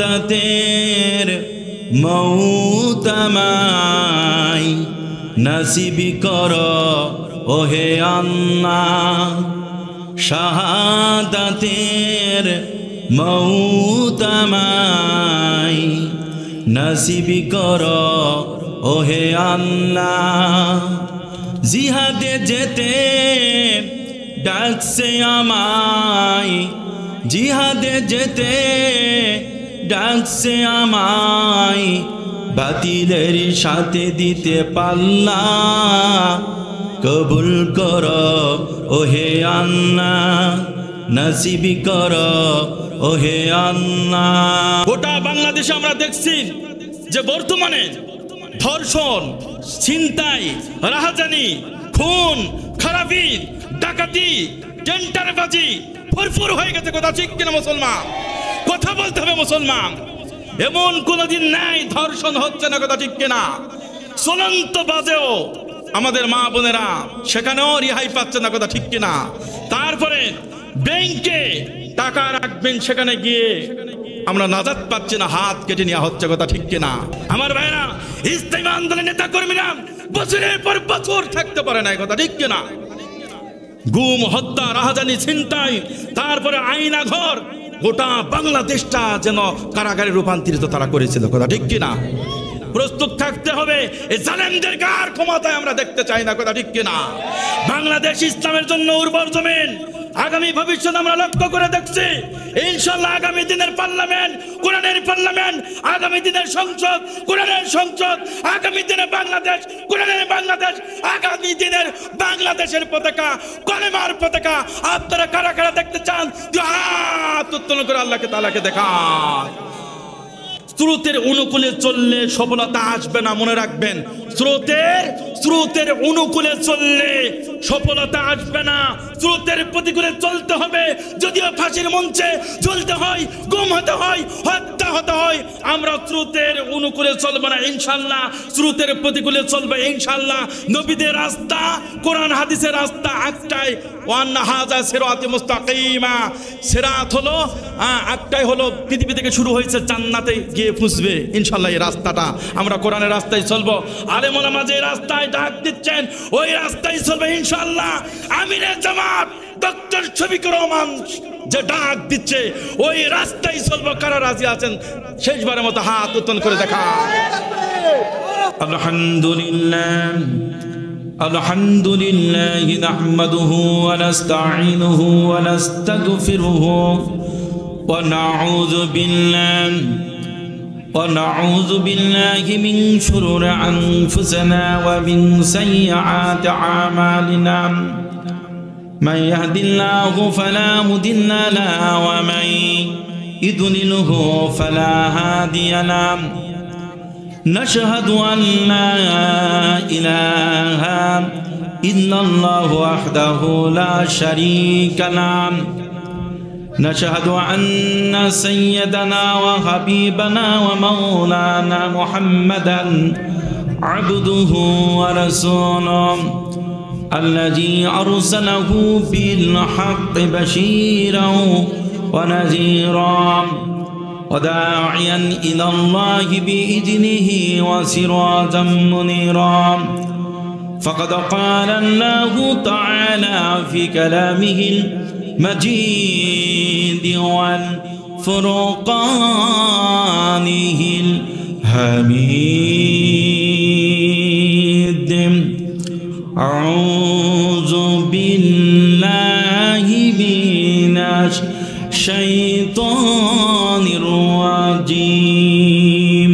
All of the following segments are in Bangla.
শাহাদাতের মৌত আমায় নসিব করো ওহে আল্লাহ, শাহাদাতের মৌত আমায় নসিব করো ওহে আল্লাহ। জিহাদে যেতে ডাকছে আমায়, জিহাদে যেতে ডাকছে আমায়, বাতিলের সাথে দিতে পাল্লা কবুল করো ওহে আল্লাহ, নসিব করো ওহে আল্লাহ। গোটা বাংলাদেশে আমরা দেখছি যে বর্তমানে ধর্ষণ, ছিনতাই, রাহাজানি, খুন খারাপি, ডাকাতি, টেন্ডারবাজি ভরপুর হয়ে গেছে। কথা ঠিক কিনা মুসলমান? কথা বলতে হবে মুসলমান। এমন কোনদিন নাই ধর্ষণ হচ্ছে না, কথা ঠিক কিনা? চলন্ত বাজেও আমাদের মা বোনেরা সেখানেও রেহাই পাচ্ছে না, কথা ঠিক কিনা? তারপরে ব্যাংকে টাকা রাখবেন, সেখানে গিয়ে আমরা নাজাত পাচ্ছি না, হাত কেটে নেওয়া হচ্ছে, কথা ঠিক কিনা? আমার ভাইরা, ইসলামী আন্দোলনের নেতা কর্মীরা বছরের পর বছর থাকতে পারে না, কথা ঠিক কিনা? গুম, হত্যা, রাহাজানি, ছিনতাই, তারপরে আয়না ঘর, গোটা বাংলাদেশটা যেন কারাগারে রূপান্তরিত তারা করেছিল, কথা ঠিক কিনা? প্রস্তুত থাকতে হবে, এই জালেমদের কার ক্ষমতায় আমরা দেখতে চাই না, কথা ঠিক কিনা? বাংলাদেশ ইসলামের জন্য উর্বর জমিন। আগামী ভবিষ্যৎ আমরা লক্ষ্য করে দেখছি, ইনশাআল্লাহ আগামী দিনের পার্লামেন্ট কোরআনের পার্লামেন্ট, আগামী দিনের সংসদ কোরআনের সংসদ, আগামী দিনে বাংলাদেশ কোরআনের বাংলাদেশ, আগামী দিনের বাংলাদেশের পতাকা কলেমার পতাকা। আপনারা কারা কারা দেখতে চান? হাত উত্তোলন করে আল্লাহকে তাআলাকে দেখান। স্রোতের অনুকূলে চললে সফলতা আসবে না, মনে রাখবেন। স্রোতের অনুকূলে চললে সফলতা আসবে না, স্রোতের প্রতিকূলে চলতে হবে। যদিও ফাঁসির মঞ্চে চলতে হয়, গুম হতে হয়, হত্যা হতে হয়, আমরা স্রোতের অনুকূলে চলবো না ইনশাআল্লাহ, স্রোতের প্রতিকূলে চলবে ইনশাআল্লাহ। নবীদের রাস্তা, কোরআন হাদিসের রাস্তা একটাই, ওয়ান্না হাযা সিরাতি মুস্তাকিমা। সিরাত হলো একটাই, হলো পৃথিবী থেকে শুরু হয়েছে, জান্নাতে গিয়ে পৌঁছবে ইনশাআল্লাহ। এই রাস্তাটা আমরা কোরআনের রাস্তায় চলবো। আলেম ওলামা যে রাস্তায় ডাক দিচ্ছেন ওই রাস্তায় চলবে ইনশাআল্লাহ। আমিরে জামাত ডক্টর শফিকুর রহমান যে ডাক দিচ্ছে ওই রাস্তায় চলবো। কারা রাজি আছেন শেষবারের মতো হাত উত্তোলন করে দেখা? আলহামদুলিল্লাহ আলহামদুলিল্লাহি নাহমাদুহু ওয়া নাস্তাঈনুহু ওয়া নাস্তাগফিরুহু ওয়া نعوذ بالله من شرور أنفسنا ومن سيئات أعمالنا. من يهد الله فلا مضل له ومن يضلله فلا هادي له. نشهد أن لا إله إلا الله وحده لا شريك له. نشهد أن سيدنا وحبيبنا ومولانا محمدا عبده ورسوله الذي أرسله بالحق بشيرا ونذيرا وداعيا إلى الله بإذنه وسراجا منيرا. فقد قال الله تعالى في كلامه المجيد والفرقانه الحميد. أعوذ بالله من الشيطان الرجيم.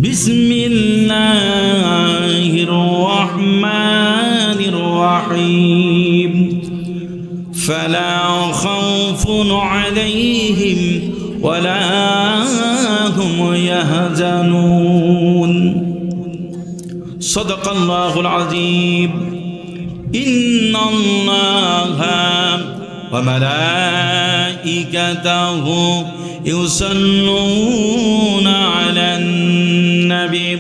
بسم الله الرحمن الرحيم. فلا خوف عليهم ولا هم يحزنون. صدق الله العظيم. إن الله وملائكته يصلون على النبي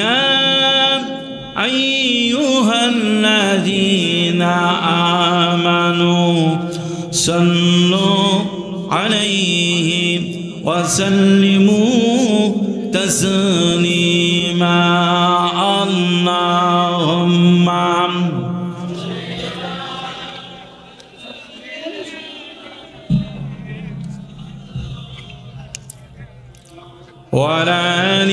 يا أيها الذين آمنوا صلوا عليه وسلموا تسليما اللهم وعلى آل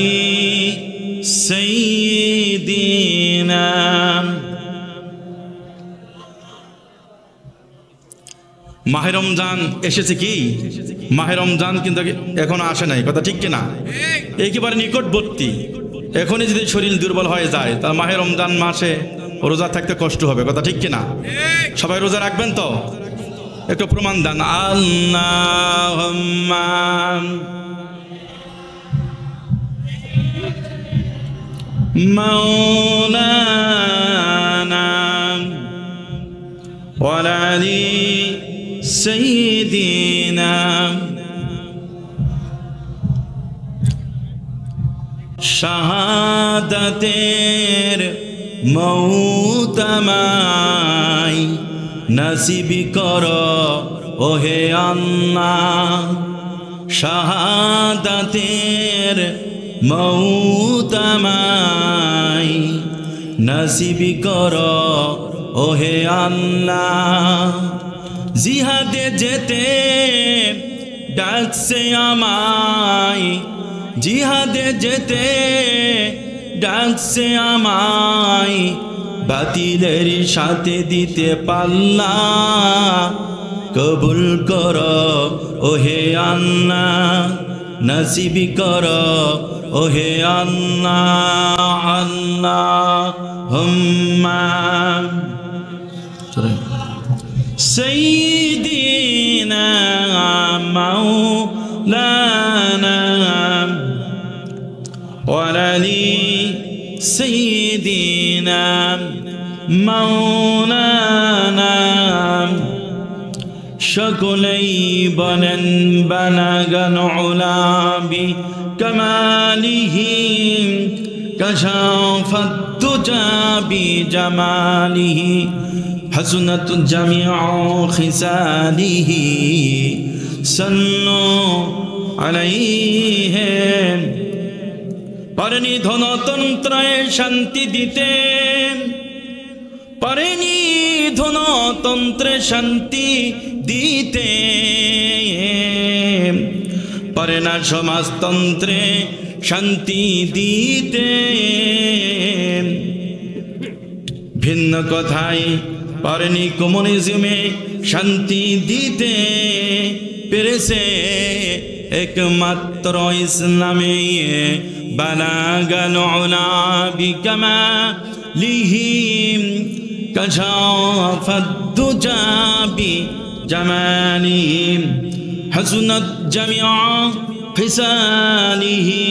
سيدنا মাহে রমজান এসেছে কি? মাহে রমজান কিন্তু এখনো আসে নাই, কথা ঠিক কিনা? একেবারে নিকটবর্তী। এখনই যদি শরীর দুর্বল হয়ে যায় তাহলে মাহে রমজান মাসে রোজা থাকতে কষ্ট হবে, কথা ঠিক কিনা? সবাই রোজা রাখবেন তো? একটু প্রমাণ দেন। আল্লাহুম্মা মাওলানা ওয়া আলি সাইয়্যিদিনা শাহাদাতের মওত আমায় নসিব করো ওহে আল্লাহ, শাহাদাতের মওত আমায় নসিব করো ওহে আল্লাহ। জিহাদে যেতে ডাকছে আমায়, জিহাদে যেতে ডাকছে আমায়, বাতিলের সাথে দিতে পাল্লা কবুল করো ওহে আল্লাহ, নসিব করো ওহে আল্লাহ। আল্লাহুম্মা সাইয়্যিদিনা মাওলানা ওয়া আলি সাইয়্যিদিনা মাওলানা। সকলেই বলেন বালাগাল উলা বিকামালিহি কাশাফাত দুজা বিজামালিহি হাসনাত জামিউ খিসালিহি সাল্লু আলাইহি। পারেনি ধনতন্ত্রে শান্তি দিতে, পারেনি ধনতন্ত্রে শান্তি দিতে, পারে না সমাজতন্ত্রে শান্তি দিতে। ভিন্ন কথায় পারেনি কমিউনিজমে শান্তি দিতে, পেরেছে একমাত্র ইসলামে। বালাগাল উলা বিকামালিহি কাশাফাত দুজা বিজামালিহি হাসনাত জামিউ খিসালিহি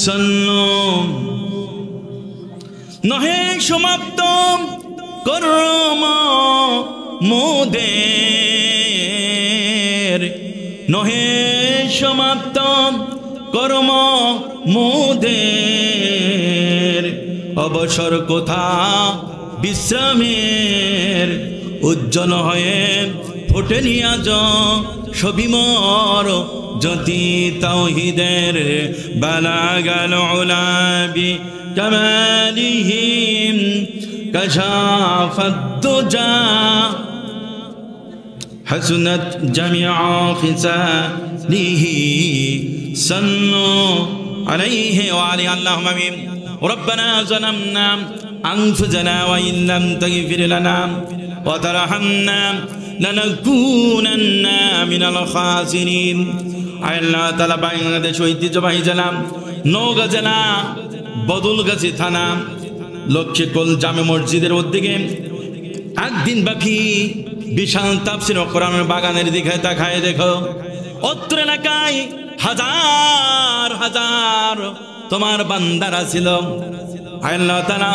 সাল্লু। নহে সমাপ্ত কর্ম মোদের, নহে সমাপ্ত কর্ম মোদের, অবসর কোথা বিশ্রামের, উজ্জ্বল হয়ে ফোটেনি আজ সবিমর জ্যোতি তাওহীদের। বালাগাল উলা বিকামালিহি কাশাফাত দুজা হাসনাত জামিউ খিসালিহি সাল্লু আলাইহি ওয়া আলি। আল্লাহুম্মা আমিন। রব্বানা যালামনা আনফুসানা ওয়া ইল্লাম তাগফির লানা ওয়া তারহামনা লানাকুনান্না মিনাল খাসিরিন। আল্লাহ তাআলা বাংলাদেশ ঐতিহ্যবাহী জেলা নওগাঁ জেলা বদলগাছি থানা লক্ষ্মীকোল জামে মসজিদের উদ্যোগে একদিন ব্যাপী বিশাল তাফসীর ও কোরআনের বাগানের দিকে তাকায় দেখো। অত্র এলাকায় হাজার হাজার তোমার বান্দারা ছিল। আল্লাহ তাআলা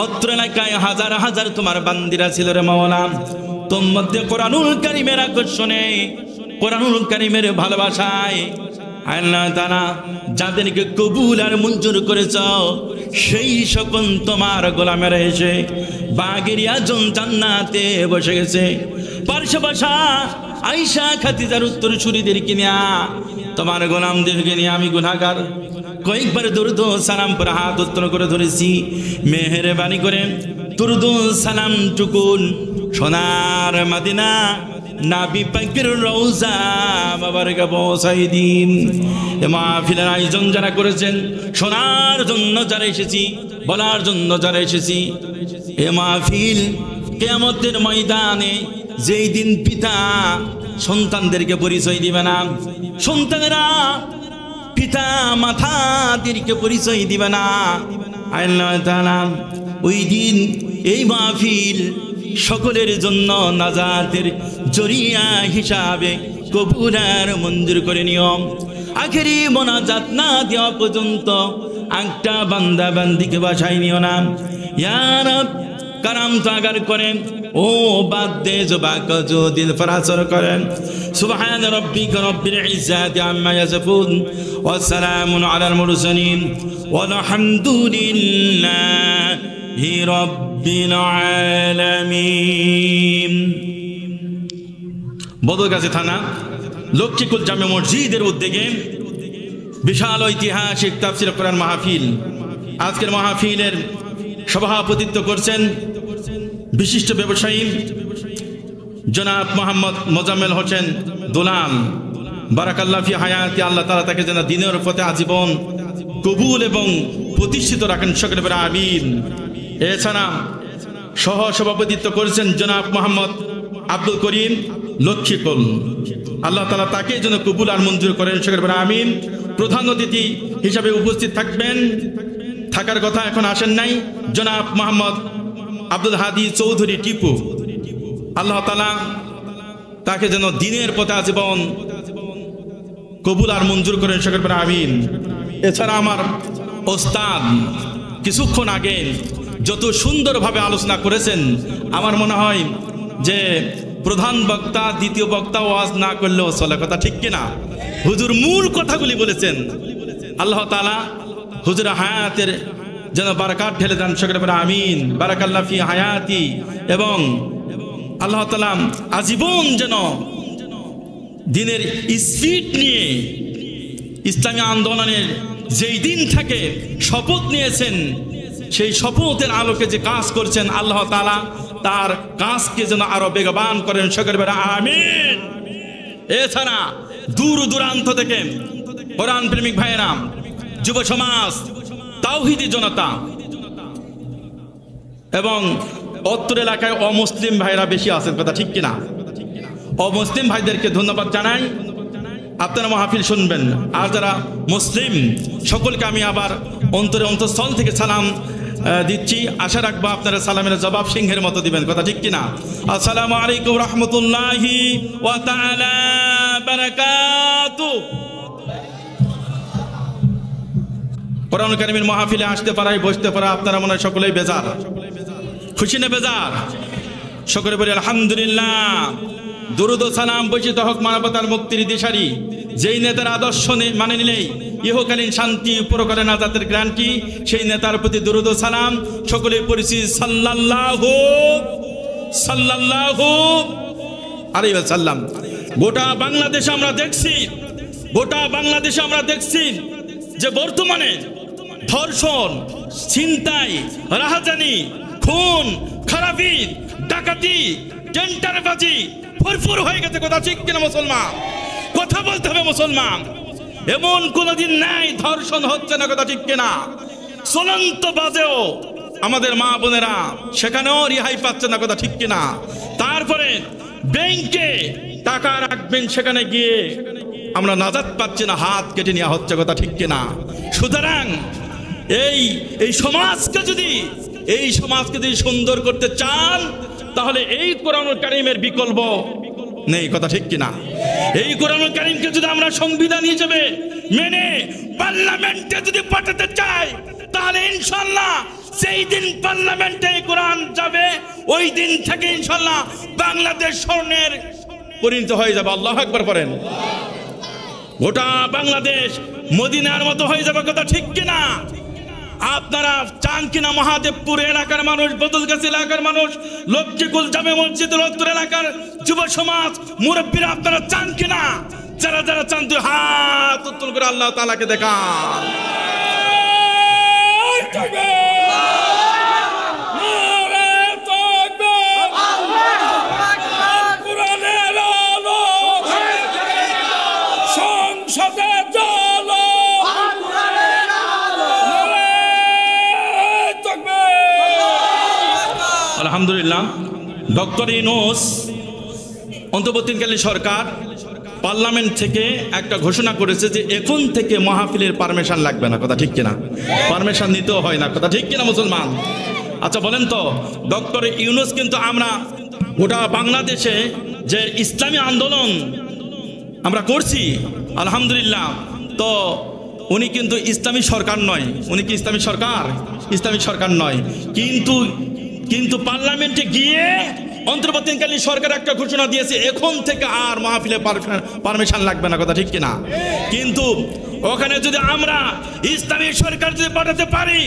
অত্র এলাকায় হাজার হাজার তোমার বান্দিরা ছিল রে মাওলা। তোর মধ্যে কোরআনুল কারীমের আকর্ষণে, কোরআনুল কারীমের ভালোবাসায় আল্লাহ তাআলা যাদেরকে কবুল আর মঞ্জুর করেছ সেই সকল তোমার গোলামেরা এসে বাগেরিয়া জান্নাতে বসে গেছে। পার্শ্ব ভাষা আয়েশা খাদিজার উত্তরসূরিদেরকে নিয়া তোমার গোলামদেরকে নিয়ে আমি গুনাহগার কয়েকবার দরুদ ও সালাম পরে হাত উত্তোলন করে ধরেছি মেহেরবানি করে দরুদ ও সালাম টুকুন সোনার মদিনা নাবি পাকের রওজা মুবারকে পৌঁছাই দিন। এ মাহফিলের আয়োজন যারা করেছেন, শোনার জন্য যারা এসেছি, বলার জন্য যারা এসেছি, এ মাহফিল কিয়ামতের ময়দানে যেই দিন পিতা সন্তানদেরকে পরিচয় দিবে না, সন্তানেরা পিতা মাতাদেরকে পরিচয় দিবে না, আল্লাহ তাআলা ওই দিন এই মাহফিল সকলের জন্য নাজাতের জরিয়া হিসাবে কবুল আর মঞ্জুর করে নিও। আখেরি মোনাজাত না দেওয়া পর্যন্ত একটা বান্দা বান্দিকে বাসায় নিও না। ইয়া রব কারাম তাগার করেন ও বাদ দে জবাক জো দিল ফরাসর করেন। সুবহান রাব্বিকা রব্বিল ইজ্জাতি আম্মা ইয়াসিফুন ওয়া সালামুন আলাল মুরসালিন ওয়ালহামদুলিল্লাহি রাব্বিল আলামিন। বদরগাছি থানা লক্ষ্মীকুল জামে মসজিদের উদ্যোগে বিশাল ঐতিহাসিক তাফসীর কোরআন মাহফিল। আজকের মাহফিলের সভাপতিত্ব করছেন বিশিষ্ট ব্যবসায়ী জনাব মোহাম্মদ মোজাম্মেল হোসেন দুলাল, বারাকাল্লাহু ফি হায়াতি। আল্লাহ তাআলা তাকে যেন দ্বীনের পথে আজীবন কবুল এবং প্রতিষ্ঠিত রাখেন, সকলে বলে আমিন। এছাড়া সহ সভাপতিত্ব করেছেন জনাব মোহাম্মদ আব্দুল করিম লক্ষ্মীকুল, আল্লাহ তাআলা তাকে যেন কবুল আর মঞ্জুর করেন, সকলে বলে আমিন। প্রধান অতিথি হিসাবে উপস্থিত থাকবেন, থাকার কথা এখন আসেন নাই, জনাব মোহাম্মদ আব্দুল হাদি চৌধুরী টিপু, আল্লাহ তাআলা তাকে যেন দ্বীনের পথে আজীবন কবুল আর মঞ্জুর করেন, সকলে বলে আমিন। এছাড়া আমার ওস্তাদ কিছুক্ষণ আগে যত সুন্দরভাবে আলোচনা করেছেন, আমার মনে হয় যে প্রধান বক্তা দ্বিতীয় বক্তা ওয়াজ না করলেও চলে, কথা ঠিক কিনা? হুজুর মূল কথাগুলি বলেছেন। আল্লাহ তাআলা হুজুর হায়াতের যেন বারাকাত ঢেলে দেন, সকলে বলে আমিন। বারাকাল্লাহু ফি হায়াতি, এবং আল্লাহ তাআলা আজীবন যেন দ্বীনের স্পিরিট নিয়ে ইসলামী আন্দোলনের যেই দিন থেকে শপথ নিয়েছেন, সেই শপথের আলোকে যে কাজ করছেন, আল্লাহ তাআলা তার কাজকে যেন আরো বেগবান করেন, সকলে বলে আমিন। এছাড়া দূর দূরান্ত থেকে কোরআন প্রেমিক ভাইয়েরা, যুব সমাজ, তাওহীদি জনতা এবং অত্র এলাকায় অমুসলিম ভাইরা বেশি আছেন, কথা ঠিক কিনা? অমুসলিম ভাইদেরকে ধন্যবাদ জানাই, আপনারা মাহফিল শুনবেন। আর যারা মুসলিম সকলকে আমি আবার অন্তঃস্থল থেকে সালাম দিচ্ছি, আশা রাখবো আপনারা সালামের জবাব সিংহের মতো দিবেন, কথা ঠিক কিনা? আসসালামু আলাইকুম রাহমাতুল্লাহি ওয়া তাআলা বারাকাতুহু। কোরআন কারীমের মাহফিলে আসতে পারাই, বসতে পারা আপনারা মনে হয় সকলেই বেজার, খুশি না বেজার? সকলে বলি আলহামদুলিল্লাহ। দুরুদ ও সালাম বর্ষিত হোক মানবতার মুক্তির দিশারি, যেই নেতার আদর্শ মানে নিলেই ইহকালীন শান্তি, পরকালীন আযাদের গ্যারান্টি, সেই নেতার প্রতি দুরুদ ও সালাম সকলেই পড়েছি সাল্লাল্লাহু আলাইহি ওয়াসাল্লাম। গোটা বাংলাদেশে আমরা দেখছি যে বর্তমানে ধর্ষণ, ছিনতাই, রাহাজানি, খুন, খারাপি, ডাকাতি, টেন্ডারবাজি ভরপুর হয়ে গেছে, কথা ঠিক কিনা মুসলমান? কথা বলতে হবে মুসলমান। এমন কোনদিন নাই ধর্ষণ হচ্ছে না, কথা ঠিক কিনা? চলন্ত বাজেও আমাদের মা বোনেরা সেখানেও রেহাই পাচ্ছে না, কথা ঠিক কিনা? তারপরে ব্যাংকে টাকা রাখবেন, সেখানে গিয়ে আমরা নাজাত পাচ্ছি না, হাত কেটে নেওয়া হচ্ছে, কথা ঠিক কিনা? সুতরাং এই সমাজকে যদি সুন্দর করতে চান, তাহলে এই কোরআনুল কারীমের বিকল্প নেই, কথা ঠিক কিনা? এই কোরআনুল কারীমকে যদি আমরা সংবিধান হিসেবে মেনে পার্লামেন্টে যদি পাঠাতে চাই, তাহলে ইনশাআল্লাহ সেই দিন পার্লামেন্টে কোরআন যাবে, ওই দিন থেকে ইনশাআল্লাহ বাংলাদেশ স্বর্ণের পরিণত হয়ে যাবে। আল্লাহু আকবার করেন। গোটা বাংলাদেশ মদিনার মতো হয়ে যাবে, কথা ঠিক কিনা? আপনারা চান কিনা মহাদেবপুর এলাকার মানুষ, বদলগাছি এলাকার মানুষ, লক্ষ্মীকুল জামে মসজিদের উত্তর এলাকার যুব সমাজ মুরব্বীরা আপনারা চান কিনা? যারা যারা চান তুই হাত উত্তোলন করে আল্লাহ তাআলাকে দেখান। আলহামদুলিল্লাহ, ডক্টর ইউনূস অন্তর্বর্তীকালীন সরকার পার্লামেন্ট থেকে একটা ঘোষণা করেছে যে এখন থেকে মাহফিলের পারমিশন লাগবে না। কথা ঠিক কিনা? পারমিশন নিতেও হয় না। কথা ঠিক কিনা মুসলমান? আচ্ছা বলেন তো, ডক্টর ইউনূস কিন্তু আমরা গোটা বাংলাদেশে যে ইসলামী আন্দোলন আমরা করছি আলহামদুলিল্লাহ, তো উনি কিন্তু ইসলামী সরকার নয়। উনি কি ইসলামী সরকার? ইসলামী সরকার নয়, কিন্তু পার্লামেন্টে গিয়ে অন্তর্বর্তীকালীন সরকার একটা ঘোষণা দিয়েছে এখন থেকে আর মাহফিলে পারমিশন লাগবে না। কথা ঠিক কিনা? কিন্তু ওখানে যদি আমরা ইসলামী সরকার যদি পাঠাতে পারি,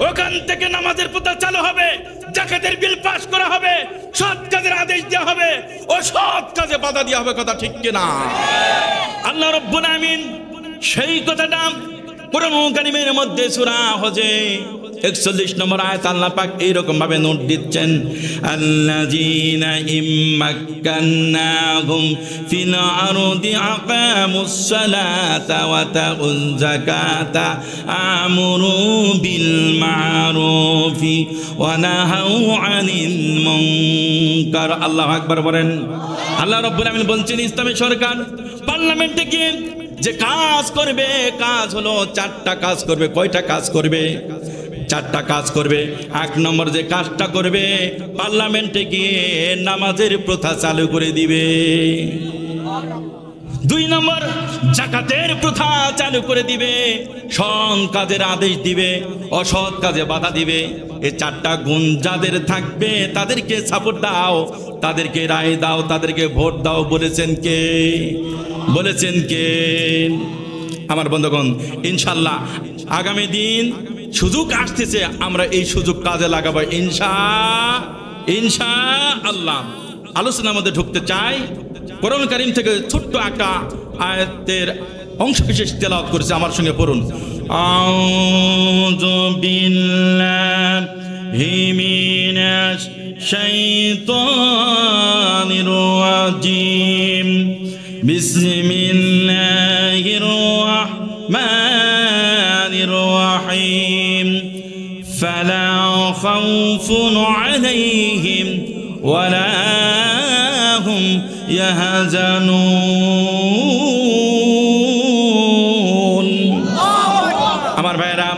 ওখান থেকে নামাজের প্রথা চালু হবে, জাকাতের বিল পাস করা হবে, সৎ কাজের আদেশ দেওয়া হবে, অসৎ কাজে বাধা দেওয়া হবে। কথা ঠিক কিনা? আল্লাহ রাব্বুল আমিন সেই কথাটা কোরআন কারীমের মধ্যে সূরা হজে 41 নম্বর আয়াত আল্লাহ পাক এইরকম ভাবে নোট দিচ্ছেন, আল্লাযীনা ইম্মাক্কান্নাহুম ফিল আরদি আকামুস সালাতা ওয়া তাউয যাকাতা আমরু বিল মারুফি ওয়া নাহাউ আনিল মুনকার। আল্লাহু আকবার বলেন। আল্লাহ রাব্বুল আমিন বলছেন ইসলামী সরকার পার্লামেন্টে গিয়ে যে কাজ করবে, কাজ হলো 4টা কাজ করবে। কয়টা কাজ করবে? 4টা কাজ করবে। 1 নম্বর যে কাজটা করবে, পার্লামেন্টে গিয়ে নামাজের প্রথা চালু করে দিবে। 2 নম্বর জাকাতের প্রথা চালু করে দিবে, সৎ কাজের আদেশ দিবে, অসৎ কাজে বাধা দিবে। এই 4টা গুণ যাদের থাকবে তাদেরকে সাপোর্ট দাও, তাদেরকে রায় দাও, তাদেরকে ভোট দাও। বলেছেন কে? বলেছেন কে? আমার বন্ধুগণ, ইনশাআল্লাহ আগামী দিন সুযোগ আসতেছে, আমরা এই সুযোগ কাজে লাগাবো ইনশাআল্লাহ। আলোচনার মধ্যে ঢুকতে চাই। কোরআন কারীম থেকে ছোট্ট একটা আয়াতের অংশ বিশেষ তেলাওয়াত করেছে, আমার সঙ্গে পড়ুন। আউযু বিল্লাহি মিনাশ শাইতানির রাজিম। বিসমিল্লাহির রাহমানির রাহিম। ফালা খাউফুন আলাইহিম ওয়ালা হুম ইয়াহজানুন। আমার ভাইরা,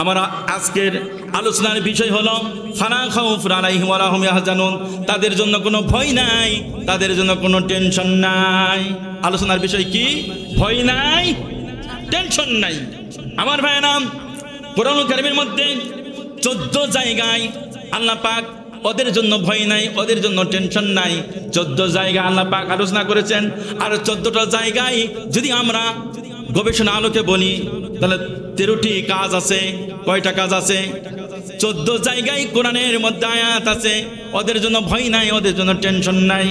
আমার আজকের আলোচনার বিষয় হলো ফালা খাউফুন আলাইহিম ওয়ালা হুম ইয়াহজানুন। তাদের জন্য কোনো ভয় নাই, তাদের জন্য কোনো টেনশন নাই। আলোচনার বিষয় কি? ভয় নাই, টেনশন নাই। আমার ভাইরা, কোরআন কারীমের মধ্যে 14 জায়গায় আল্লাহ পাক ওদের জন্য ভয় নাই, ওদের জন্য টেনশন নাই, 14 জায়গায় আল্লাহ পাক আলোচনা করেছেন। আর 14টা জায়গায় যদি আমরা গবেষণা আলোকে বলি তাহলে 13টি কাজ আছে। কয়টা কাজ আছে? 14 জায়গায় কোরআনের মধ্যে আয়াত আছে ওদের জন্য ভয় নাই, ওদের জন্য টেনশন নাই।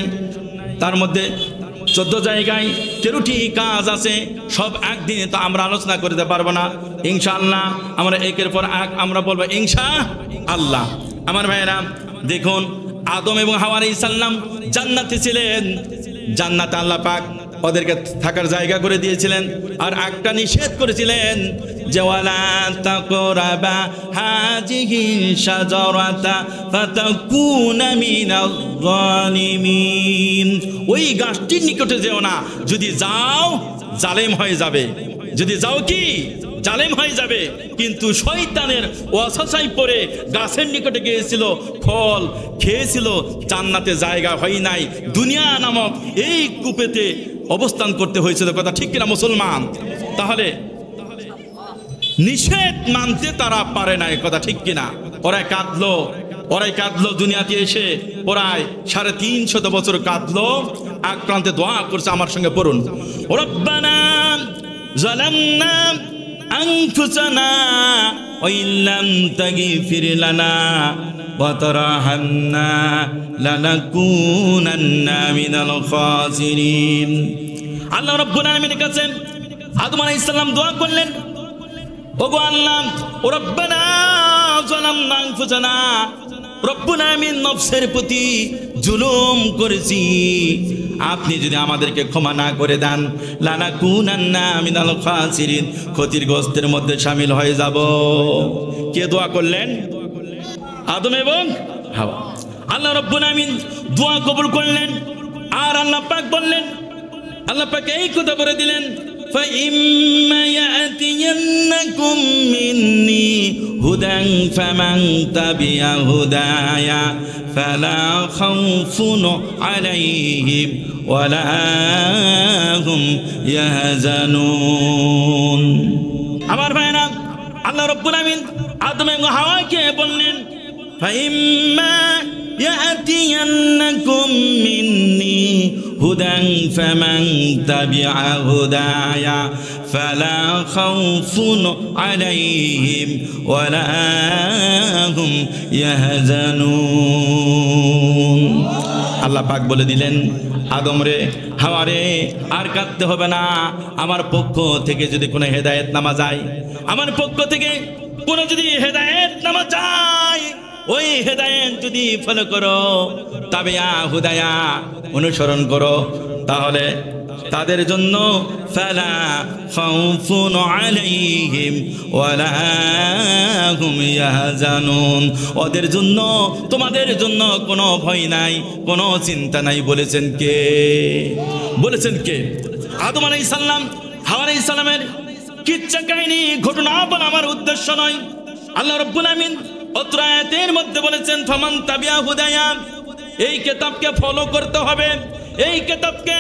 তার মধ্যে 14 জায়গায় 13টি কাজ আছে। সব একদিনে তো আমরা আলোচনা করতে পারবো না। ইনশাআল্লাহ আমরা একের পর এক আমরা বলবো ইনশাআল্লাহ। আমার ভাইয়েরা দেখুন, আদম এবং হাওয়া আলাইহিস সালাম জান্নাতে ছিলেন। জান্নাতে আল্লাহ পাক ওদেরকে থাকার জায়গা করে দিয়েছিলেন, আর একটা নিষেধ করেছিলেন যে ওয়ালা তাকরাবা হাযিহি শাজারাতা ফাতাকুনা মিনাজ জালিমিন। ওই গাছটির নিকটে যেও না, যদি যাও জালেম হয়ে যাবে। যদি যাও কি? জালেম হয়ে যাবে। কিন্তু শয়তানের ওয়াসওয়াসায় পড়ে গাছের নিকটে গিয়েছিল, ফল খেয়েছিল, জান্নাতে জায়গা হয় নাই, দুনিয়া নামক এই কূপেতে অবস্থান করতে হয়েছিল। কথা ঠিক কিনা মুসলমান? তাহলে নিষেধ মানতে তারা পারে নাই। কথা ঠিক কিনা? ওরাই কাঁদলো দুনিয়াতে এসে, প্রায় 350 বছর কাঁদলো, আক্রান্তে দোয়া করছে। আমার সঙ্গে পড়ুন, রব্বানা যালামনা আনফুসানা ইল্লাম তাগফির লানা ওয়া তারহামনা লানাকুনান্না মিনাল খাসিরিন। আল্লাহ রাব্বুল আলামিনের কাছে আদম আলাইহিস সালাম দোয়া করলেন, ওগো আল্লাহ, ও রব্বানা যালামনা আনফুসানা, রব্বুল আলামিন নফসের প্রতি জুলুম করেছি, আপনি যদি আমাদেরকে ক্ষমা না করে দেন, লানাকুনান্না মিনাল খাসিরিন, ক্ষতিগ্রস্তের মধ্যে শামিল হয়ে যাব। কে দোয়া করলেন? আদম এবং হাওয়া। আল্লাহ রাব্বুল আলামিন দোয়া কবুল করলেন। আর আল্লাহ পাক বললেন, আল্লাহ পাক এই কথা বলে দিলেন, فَإِمَّا يَأْتِيَنَّكُم مِّنِّي هُدًى فَمَن تَبِعَ هُدَايَ فَلَا خَوْفٌ عَلَيْهِمْ وَلَا هُمْ يَحْزَنُونَ। আমার ভাইরা, আল্লাহ রাব্বুল আলামিন আদম এবং হাওয়াকে বললেন, فَإِمَّا يَأْتِيَنَّكُم مِّنِّي هُدًى فَمَن تَبِعَ هُدَايَ فَلَا خَوْفٌ عَلَيْهِمْ وَلَا هُمْ يَحْزَنُونَ। আল্লাহ পাক বলে দিলেন, আদম রে, হাওয়া রে, আর কাঁদতে হবে না। আমার পক্ষ থেকে যদি কোনো হেদায়েত নামা যায়, আমার পক্ষ থেকে কোনো যদি হেদায়েত নামা যায়, ওই হেদায়েত যদি ফলো করো, তাবিয়া হুদায়া, অনুসরণ করো, তাহলে তাদের জন্য ফালা খাউফুন আলাইহিম ওয়ালা হুম ইয়াহজানুন, ওদের জন্য, তোমাদের জন্য কোনো ভয় নাই, কোনো চিন্তা নাই। বলেছেন কে? বলেছেন কে? আদম আলাইহিস সালাম, হাওয়া আলাইহিস সালামের কিচ্ছা কাহিনী ঘটনা বলা আমার উদ্দেশ্য নয়। আল্লাহ রাব্বুল আলামিন অত্র আয়াতের মধ্যে বলেছেন, ফামান তাবিয়া হুদায়া, এই কিতাবকে ফলো করতে হবে, এই কিতাবকে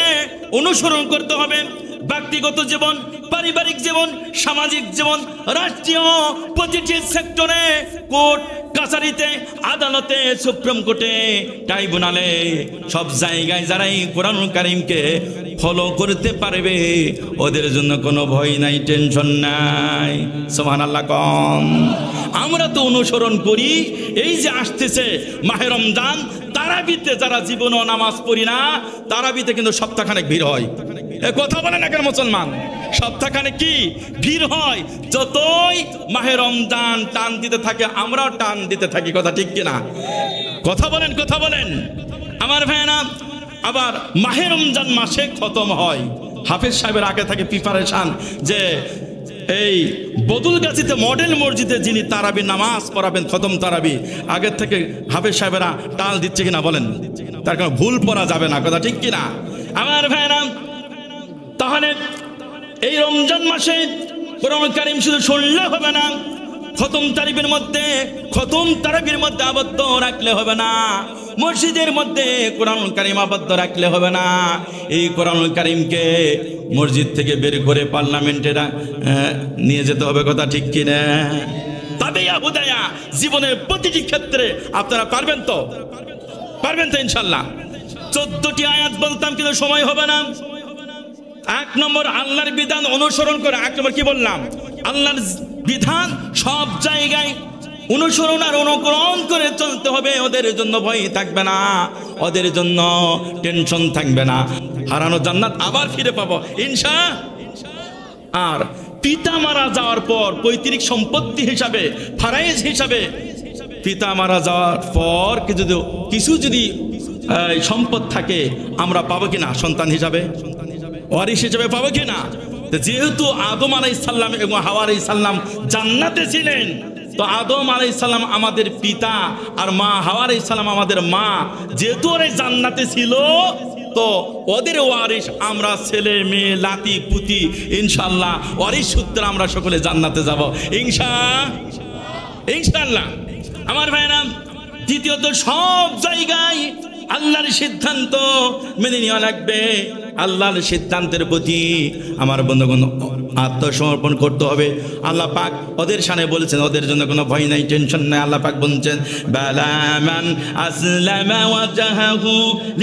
অনুসরণ করতে হবে। ব্যক্তিগত জীবন, পারিবারিক জীবন, সামাজিক জীবন, রাষ্ট্রীয় প্রতিটি সেক্টরে, কোর্ট কাছারিতে, আদালতে, সুপ্রিম কোর্টে, ট্রাইব্যুনালে, সব জায়গায় যারা এই কোরআনুল কারীমকে ফলো করতে পারবে, ওদের জন্য কোনো ভয় নাই, টেনশন নাই। সুবহানাল্লাহ কম। আমরা তো অনুসরণ করি, এই যে আসতেছে মাহে রমজান, তারাবিতে যারা জীবন নামাজ পড়ি না, তারাবিতে কিন্তু সপ্তাহখানেক ভিড় হয়। এ কথা বলে না কেন মুসলমান? সপ্তাহখানেক কি ভিড় হয়? যতই মাহে রমজান টান দিতে থাকে, আমরাও টান দিতে থাকি। কথা ঠিক কিনা? কথা বলেন, কথা বলেন আমার ভাইরা। আবার মাহে রমজান মাসে খতম হয়, হাফেজ সাহেবের আগে থাকে প্রিপারেশন, যে এই বদুলগাছিতে মডেল মসজিদে যিনি তারাবি নামাজ পড়াবেন, খতম তারাবি, আগের থেকে হাফেজ সাহেবেরা টাল দিচ্ছে কিনা বলেন? তার কারণে ভুল পড়া যাবে না। কথা ঠিক কিনা আমার ভাইরা? তাহলে এই রমজান মাসে কোরআনুল কারীম শুধু শুনলে হবে না, খতম তারিবির মধ্যে, খতম তারাবির মধ্যে আবদ্ধ রাখলে হবে না, মসজিদের মধ্যে কোরআনুল কারীম আবদ্ধ রাখলে হবে না। এই কোরআনুল কারীমকে মসজিদ থেকে বের করে পার্লামেন্টে নিয়ে যেতে হবে। কথা ঠিক কিনা? তাবিয়া হুদায়া, জীবনের প্রতিটি ক্ষেত্রে আপনারা পারবেন তো? পারবেন তো ইনশাল্লাহ? 14টি আয়াত বলতাম, কিন্তু সময় হবে না। 1 নম্বর, আল্লাহর বিধান অনুসরণ করে। 1 নম্বর কি বললাম? আল্লাহর বিধান সব জায়গায় অনুসরণ আর অনুকরণ করে চলতে হবে। ওদের জন্য ভয় থাকবে না, ওদের জন্য টেনশন থাকবে না। হারানো জান্নাত আবার ফিরে পাবো ইনশাআল্লাহ। আর পিতা মারা যাওয়ার পর পৈতৃক সম্পত্তি হিসাবে, ফারাইজ হিসাবে, পিতা মারা যাওয়ার পর কিছু যদি সম্পদ থাকে, আমরা পাবো কিনা? সন্তান হিসাবে, ওয়ারিস হিসাবে পাবো কিনা? যেহেতু আদম আলাইহিস সালাম এবং হাওয়া আলাইহিস সালাম জান্নাতে ছিলেন, তো আদম আলাইহিস সালাম আমাদের পিতা আর মা হাওয়া আলাইহিস সালাম আমাদের মা, যেহেতু ওরা জান্নাতে ছিল, তো ওদের ওয়ারিস আমরা, ছেলে মেয়ে লাতি পুতি, ইনশাআল্লাহ ওয়ারিস সূত্রে আমরা সকলে জান্নাতে যাব ইনশাআল্লাহ। আমার ভাইরা, দ্বিতীয়ত, সব জায়গায় আল্লাহর সিদ্ধান্ত মেনে নেওয়া লাগবে। আল্লাহর সিদ্ধান্তের প্রতি আমার বন্ধুগণ আত্মসমর্পণ করতে হবে। আল্লাহ পাক ওদের শানে বলেছেন ওদের জন্য কোনো ভয় নাই, টেনশন নাই। আল্লাহ পাক বলছেন বালা মান আসলামা ওয়াজহাহু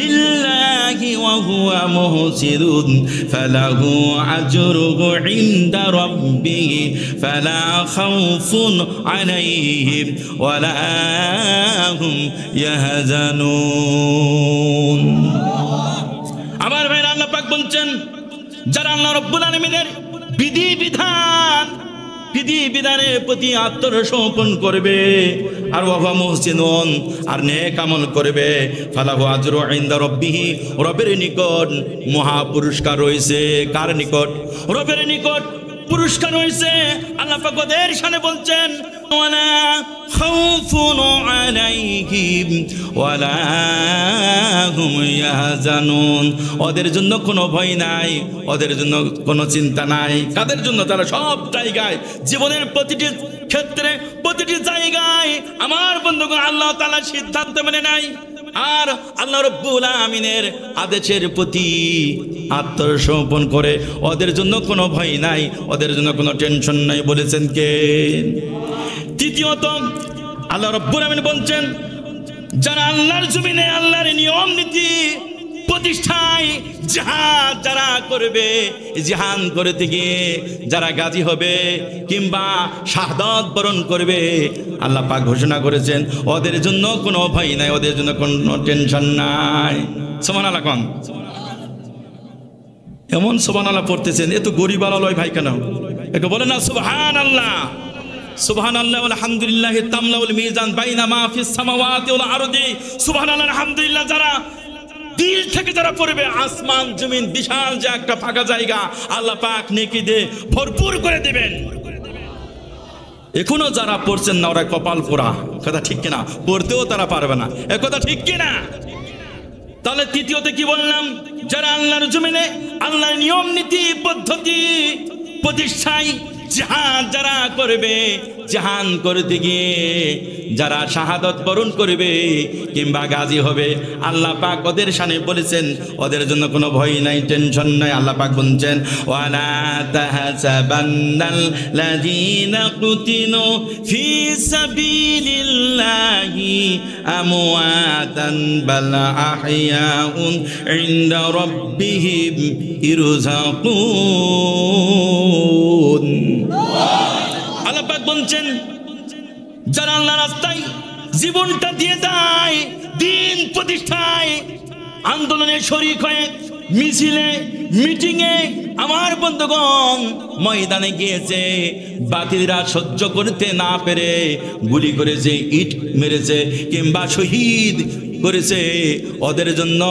লিল্লাহি ওয়া হুয়া মুহসিনুন ফালাহু আজরুহু ইনদা রাব্বিহি ফালা খাউফুন আলাইহিম ওয়ালা হুম ইয়াহজানুন। আমার ভাইরা আল্লাহ পাক বলছেন যারা আল্লাহ রাব্বুল আলামিনের বিধিবিধানের প্রতি আত্মসমর্পণ করবে আর ওয়া মুহসিনুন আর নেক আমল করবে ফালাহু আজরু ইনদা রাব্বিহি, রবের নিকট মহা পুরস্কার রয়েছে। কার নিকট? রবের নিকট পুরস্কার রয়েছে। আল্লাহ পাক ওদের শানে বলছেন ওয়ালা খাউফুন আলাইহিম ওয়ালা হুম ইয়াহজানুন, ওদের জন্য কোনো ভয় নাই, ওদের জন্য কোনো চিন্তা নাই। কাদের জন্য? তারা সব জায়গায়, জীবনের প্রতিটি ক্ষেত্রে, প্রতিটি জায়গায় আমার বন্ধুগণ আল্লাহ তাআলার সিদ্ধান্ত মেনে নাই আর আল্লাহ রাব্বুল আমিনের আদেশের প্রতি আত্মসমর্পণ করে ওদের জন্য কোনো ভয় নাই, ওদের জন্য কোনো টেনশন নাই। বলেছেন কে? তৃতীয়ত আল্লাহ রাব্বুল আমিন বলছেন যারা আল্লাহর জমিনে আল্লাহর নিয়ম নীতি প্রতিষ্ঠায় জিহাদ যারা করবে, জিহাদ করতে গিয়ে যারা গাজী হবে কিংবা শাহাদাত বরণ করবে, আল্লাহ পাক ঘোষণা করেছেন ওদের জন্য কোনো ভয় নাই, ওদের জন্য কোনো টেনশন নাই। সুবহানাল্লাহ কোন এমন সুবহানাল্লাহ পড়তেছেন, এত গরিব আলালয় ভাই কেন? একে বলে না সুবহানাল্লাহ, সুবহানাল্লাহ আলহামদুলিল্লাহ তামলাউল মিজান বাইনা মা ফিস সামাওয়াতি ওয়াল আরদি। সুবহানাল্লাহ আলহামদুলিল্লাহ যারা দিল থেকে যারা পড়বে, আসমান জমিন বিশাল যে একটা ফাঁকা জায়গা আল্লাহ পাক নেকি দিয়ে ভরপুর করে দিবেন। এখনো যারা পড়ছেন না ওরা কপাল পোড়া। কথা ঠিক কিনা? পড়তেও তারা পারবে না। এ কথা ঠিক কিনা? তাহলে তৃতীয়তে কি বললাম? যারা আল্লাহর জমিনে আল্লাহর নিয়ম নীতি পদ্ধতি প্রতিষ্ঠায় জিহাদ যারা করবে, জিহাদ করতে গিয়ে যারা শাহাদত বরণ করবে কিংবা গাজী হবে, আল্লাহ পাক ওদের শানে বলেছেন ওদের জন্য কোনো ভয় নাই, টেনশন নাই। আল্লাহ পাক বলছেন ওয়ালা তাহসাবান্নাল লাযীনা কুতিলু ফি সাবিলিল্লাহি আমওয়াতান বাল আহইয়াউন ইনদা রাব্বিহিম ইরযাকুন। আল্লাহ পাক বলছেন যারা আল্লাহর রাস্তায় জীবনটা দিয়ে দেয়, দিন প্রতিষ্ঠায় আন্দোলনে শরীক হয়ে, মিছিলে মিটিংয়ে আমার বন্ধুগণ ময়দানে গিয়েছে, বাতিলরা সহ্য করতে না পেরে গুলি করেছে, ইট মেরেছে কিংবা শহীদ করেছে, ওদের জন্য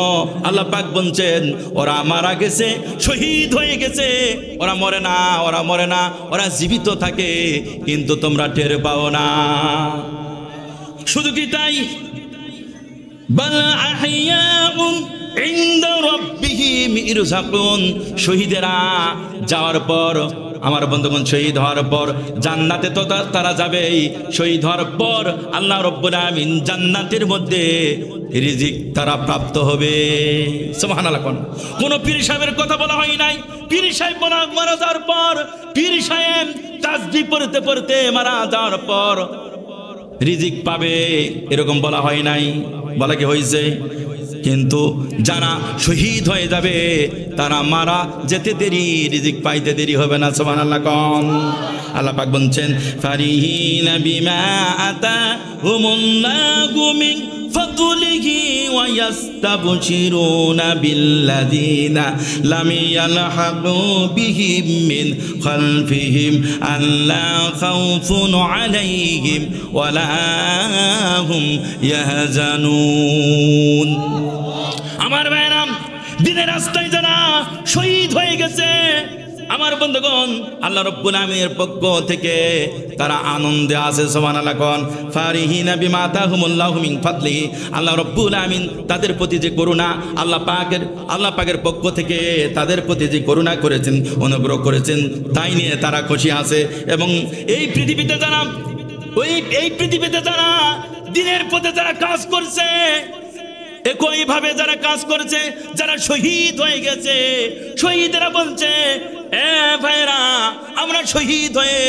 আল্লাহ পাক বলছেন ওরা মারা গেছে, শহীদ হয়ে গেছে, ওরা মরে না, ওরা মরে না, ওরা জীবিত থাকে কিন্তু তোমরা টের পাও না। শুধু কি তাই? বাল আহইয়াউন ইনদা রাব্বিহিম ইরযাকুন। শহীদেরা যাওয়ার পর আমার বন্ধুগণ শহীদ হওয়ার পর জান্নাতে তো তারা যাবেই। শহীদ হওয়ার পর আল্লাহ রাব্বুল আমিন জান্নাতের মধ্যে রিজিক তারা প্রাপ্ত হবে। সুবহানাল্লাহ। কোন পীর সাহেবের কথা বলা হয় নাই। পীর সাহেব মারা যাওয়ার পর, পীর সাহেব তাসবিহ পড়তে পড়তে মারা যাওয়ার পর রিজিক পাবে এরকম বলা হয় নাই, বলা কি হয়েছে? কিন্তু যারা শহীদ হয়ে যাবে তারা মারা যেতে দেরি, রিজিক পাইতে দেরি হবে না। সুবহানাল্লাহ কম। আল্লাহ পাক বলছেন ফারিহিনা বিমা আতাহুমুল্লাহু মিন ফাদলিহি ওয়া ইয়াস্তাবশিরুনা বিল্লাযিনা লাম ইয়ালহাকু বিহিম মিন খালফিহিম আল্লা খাউফুন আলাইহিম ওয়ালা হুম ইয়াহজানুন। আমার ভাইরা, দিনের রাস্তায় যারা শহীদ হয়ে গেছে আমার বন্ধুগণ আল্লাহ রাব্বুল আমিনের পক্ষ থেকে তারা আনন্দে আছে। সুবহানাল্লাহ কোন। ফারিহিনা বিমা আতাহুমুল্লাহু মিন ফাদলিহি। আল্লাহ রাব্বুল আমিন তাদের প্রতি যে করুণা, আল্লাহ পাকের পক্ষ থেকে তাদের প্রতি যে করুণা করেছেন, অনুগ্রহ করেছেন, তাই নিয়ে তারা খুশি আছে। এবং এই পৃথিবীতে যারা দিনের পথে যারা কাজ করছে, একই ভাবে যারা কাজ করেছে, যারা শহীদ হয়ে গেছে, শহীদেরা বলছে, এ ভাইরা, আমরা শহীদ হয়ে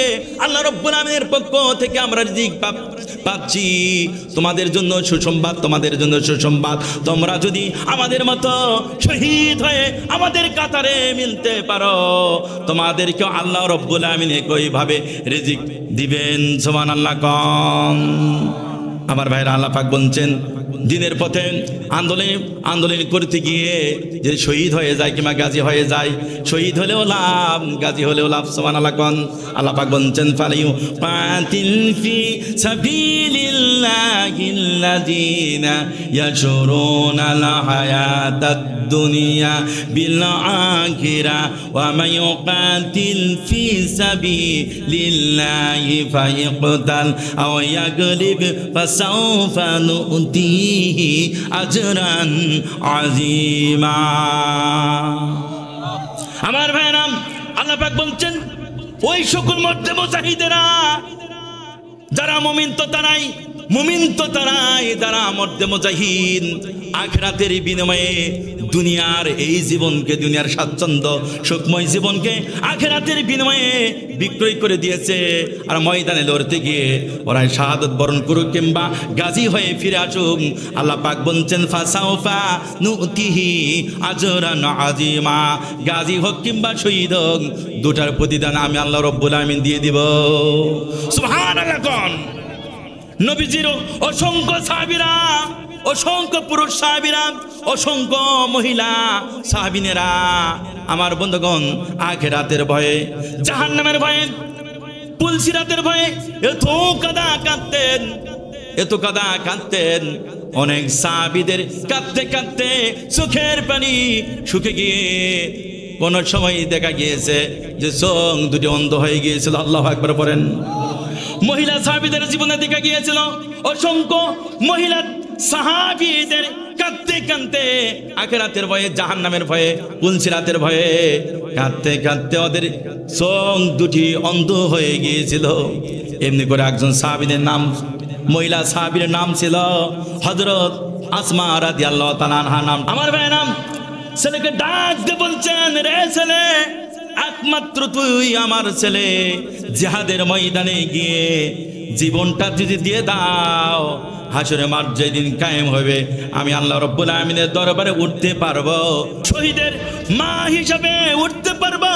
আল্লাহ রাব্বুল আমিনের পক্ষ থেকে আমরা রিজিক পাচ্ছি। তোমাদের জন্য সুসংবাদ, তোমাদের জন্য সুসংবাদ, তোমরা যদি আমাদের মতো শহীদ হয়ে আমাদের কাতারে মিলতে পারো, তোমাদেরকে আল্লাহ রাব্বুল আমিন একইভাবে রিজিক দিবেন। সুবহানাল্লাহ। কম আমার ভাইরা, আল্লাহ পাক বলছেন, দিনের পথে আন্দোলন করতে গিয়ে যে শহীদ হয়ে যায় কিংবা গাজী হয়ে যায়, শহীদ হলেও লাভ, গাজী হলেও লাভ। সুবহানাল্লাহ। কোন আল্লাহ পাক বলছেন, ফালিউ পাতিল ফি সাবিলিল্লাহিল্লাযীনা ইয়াশরুনাল হায়াতাদ দুনিয়া বিল আখিরা ওয়া মান ইউকাতিল ফি সাবিলিল্লাহি ফায়াকতাল আও ইয়াগলিব ফাসাউফা নুতিহি আজরান আযীমা। আমার ভাইরা, আল্লাহ পাক বলছেন, ওই সকল মধ্যে মুজাহিদেরা যারা মুমিন তো তারাই যারা মধ্যে মুজাহিদ আখিরাতের বিনিময়ে দুনিয়ার এই জীবনকে, দুনিয়ার স্বাচ্ছন্দ্য সুখময় জীবনকে আখিরাতের বিনিময়ে বিক্রয় করে দিয়েছে। আর ময়দানে লড়তে গিয়ে ওরা শাহাদত বরণ করুক কিংবা গাজী হয়ে ফিরে আসুক, আল্লাহ পাক বলছেন, ফাসাউফা নুতিহি আজরান আযীমা। গাজী হোক কিংবা শহীদ হোক, দুটার প্রতিদান আমি আল্লাহ রাব্বুল আমিন দিয়ে দিব। সুবহানাল্লাহ। কোন নবীজির অসংখ্য সাহাবীরা, অসংখ্য পুরুষ সাহাবীরা, অসংখ্য মহিলা সাহাবিনেরা, আমার বন্ধুগণ, আখিরাতের ভয়ে, জাহান্নামের ভয়ে, পুলসিরাতের ভয়ে এত কাঁদা কাঁদতেন। অনেক সাহাবীদের কাঁদতে কাঁদতে চোখের পানি শুকে গিয়ে কোন সময় দেখা গিয়েছে যে চোখ দুটি অন্ধ হয়ে গিয়েছিল। আল্লাহু আকবার পড়েন। মহিলা সাহাবীদের জীবনে দেখা গিয়েছিল অসংখ্য মহিলা সাহাবীদের কাঁদতে কাঁদতে আখিরাতের ভয়ে, জাহান্নামের ভয়ে, পুলসিরাতের ভয়ে কাঁদতে কাঁদতে ওদের চোখ দুটি অন্ধ হয়ে গিয়েছিল। এমনি করে একজন সাহাবীদের নাম, মহিলা সাহাবীর নাম ছিল হযরত আসমা রাদিয়াল্লাহু তাআলা আনহা নাম। আমার ভাইয়ের নাম, ছেলেকে ডাক দিয়ে বলছেন, রে ছেলে, একমাত্র তুই আমার ছেলে, জিহাদের ময়দানে গিয়ে জীবনটা যদি দিয়ে দাও, হাসরে মাঠ যেদিন কায়েম হবে, আমি আল্লাহ রাব্বুল আমিনের দরবারে উঠতে পারবো, শহীদের মা হিসাবে উঠতে পারবো।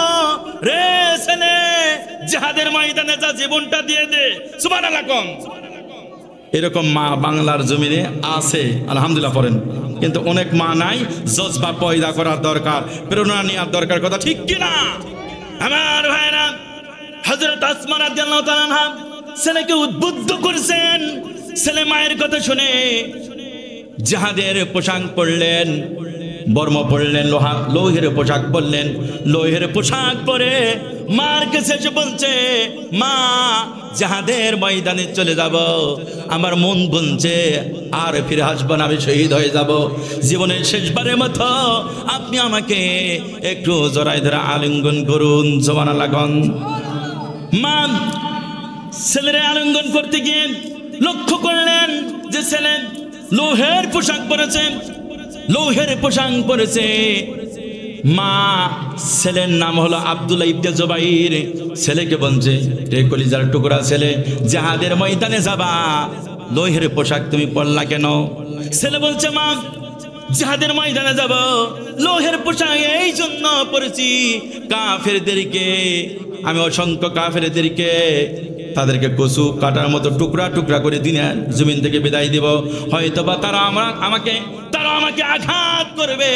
রে ছেলে, জিহাদের ময়দানে যা জীবনটা দিয়ে দে। সুবহানাল্লাহ। কম এরকম মা বাংলার জমিনে আছে, আলহামদুলিল্লাহ পড়েন। কিন্তু অনেক মা নাই, জজবা পয়দা করার দরকার, প্রেরণা নেওয়ার দরকার। কথা ঠিক কিনা আমার ভাইরা? হযরত আসমা রাদিয়াল্লাহু তাআলা আনহা ছেলেকে উদ্বুদ্ধ করেছেন। ছেলে মায়ের কথা শুনে জিহাদের পোশাক পরলেন, বর্ম পরলেন, লৌহের পোশাক পরলেন। লৌহের পোশাক পরে মার কাছে এসে বলছে, মা, জিহাদের ময়দানে চলে যাব, আমার মন বলছে আর ফিরে আসবো না, আমি শহীদ হয়ে যাব। জীবনের শেষবারের মতো আপনি আমাকে একটু জড়াই ধরে আলিঙ্গন করুন। সুবহানাল্লাহ। মা ছেলের আলিঙ্গন করতে গিয়ে লক্ষ্য করলেন যে ছেলে লৌহের পোশাক পরেছে। মা, ছেলের নাম হলো আব্দুল্লাহ ইবনে জুবাইর। ছেলেকে বলছে, রে কলিজার টুকরা ছেলে, জিহাদের ময়দানে যাবা, লৌহের পোশাক তুমি পরলা কেন? ছেলে বলছে, মা, জিহাদের ময়দানে যাব, লৌহের পোশাক এই জন্য পরেছি, কাফেরদেরকে, আমি অসংখ্য কাফেরদেরকে তাদেরকে কচু কাটার মতো টুকরা টুকরা করে দিনে জমিন থেকে বিদায় দিব। হয়তোবা তারা আমাকে আঘাত করবে।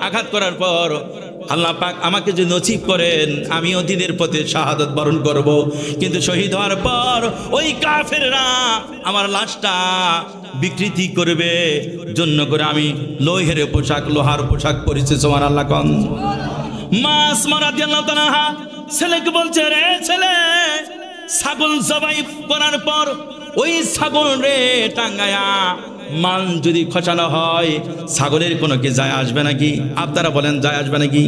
আঘাত করার পর আল্লাহ পাক আমাকে যে নসিব করেন, আমিও দিনের পথে শাহাদত বরণ করব। কিন্তু শহীদ হওয়ার পর ওই কাফেররা আমার লাশটা বিকৃতি করবে, জন্য করে আমি লোহের লোহার পোশাক পরেছি। সুবহানাল্লাহ। কোন মা আসমা রাদিয়াল্লাহু তাআলা আনহা ছেলেকে বলছে, রে ছেলে, ছাগল জবাই করার পর ওই ছাগল রে টাঙ্গায়া মান যদি খসানো হয়, ছাগলের কোনো কি যায় আসবে নাকি? আপনারা বলেন, যায় আসবে নাকি?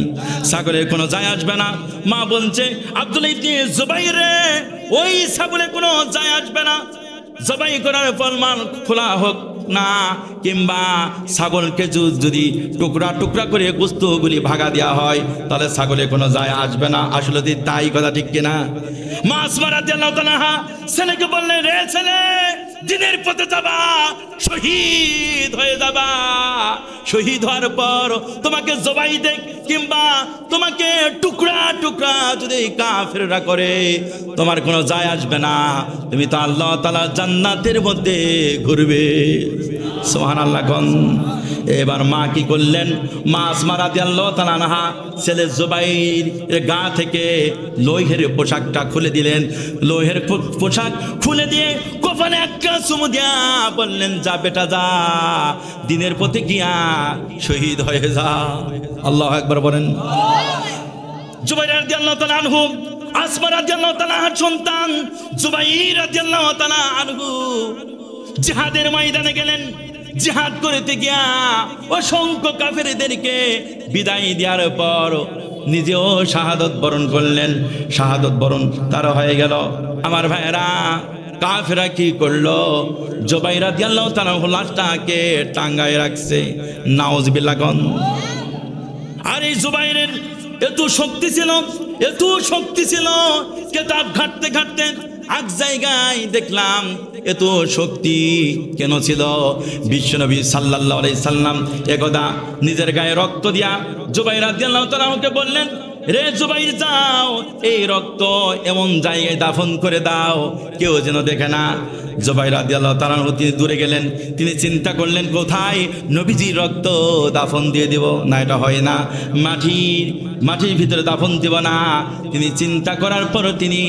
ছাগলের কোনো যায় আসবে না। মা বলছে, আব্দুল্লাহ ইবনে জুবাইর রে, ওই ছাগলের কোনো যায় আসবে না। জবাই করার পর মান খোলা হোক, বকনা কিংবা ছাগলকে যদি টুকরা টুকরা করে গোস্তগুলি ভাগা দেওয়া হয় তাহলে ছাগলে কোনো যায় আসবে না। আসলে তাই কথা, ঠিক কিনা? মা আসমা রাদিয়াল্লাহু তাআলা ছেলেকে বললেন, রে ছেলে, দিনের পথে যাবা, শহীদ হয়ে যাবা। শহীদ হওয়ার পর তোমাকে জবাই দেখ কিংবা তোমাকে টুকরা টুকরা যদি কাফেররা করে তোমার কোনো যায় আসবে না, তুমি তো আল্লাহ তাআলার জান্নাতের মধ্যে ঘুরবে। সুবহানাল্লাহ। এবার মা কি করলেন? মা আসমা রাদিয়াল্লাহু তাআলা আনহা ছেলে জুবাইরের গা থেকে লোহের পোশাকটা খুলে দিলেন। লোহের পোশাক খুলে দিয়ে কপালে একটা চুমু দিয়া বললেন, যা বেটা যা, দিনের পথে গিয়া শহীদ হয়ে যা। আল্লাহু আকবার বলেন। জুবাইর রাদিয়াল্লাহু তাআলা আনহু আসমা রাদিয়াল্লাহু তাআলা আনহার সন্তান জুবাইর রাদিয়াল্লাহু তাআলা আনহু জিহাদের ময়দানে গেলেন। জিহাদ করতে গিয়া অসংখ্য কাফেরদেরকে বিদায় দেওয়ার পর নিজেও শাহাদত বরণ করলেন। শাহাদত বরণ তার হয়ে গেল। আমার ভাইয়েরা, কাফেররা কি করলো? জুবাইর রাদিয়াল্লাহু তাআলা লাশটাকে টাঙ্গায় রাখছে। নাউজুবিল্লাহ। আর এই জুবাইরের এত শক্তি ছিল, এত শক্তি ছিল, কিতাব ঘাটতে ঘাটতে এক জায়গায় দেখলাম এত শক্তি কেন ছিল। বিশ্বনবী সাল্লাল্লাহু আলাইহি সাল্লাম একদা নিজের গায়ে রক্ত দিয়া জুবাইর রাদিয়াল্লাহু তাআলাকে বললেন, রে জুবাইর, যাও এই রক্ত এমন জায়গায় দাফন করে দাও কেউ যেন দেখে না। জুবাইর রাদিয়াল্লাহু তাআলা তিনি দূরে গেলেন। তিনি চিন্তা করলেন, কোথায় নবীজির রক্ত দাফন দিয়ে দেব? না, এটা হয় না, মাটির ভিতরে দাফন দেব না। তিনি চিন্তা করার পর তিনি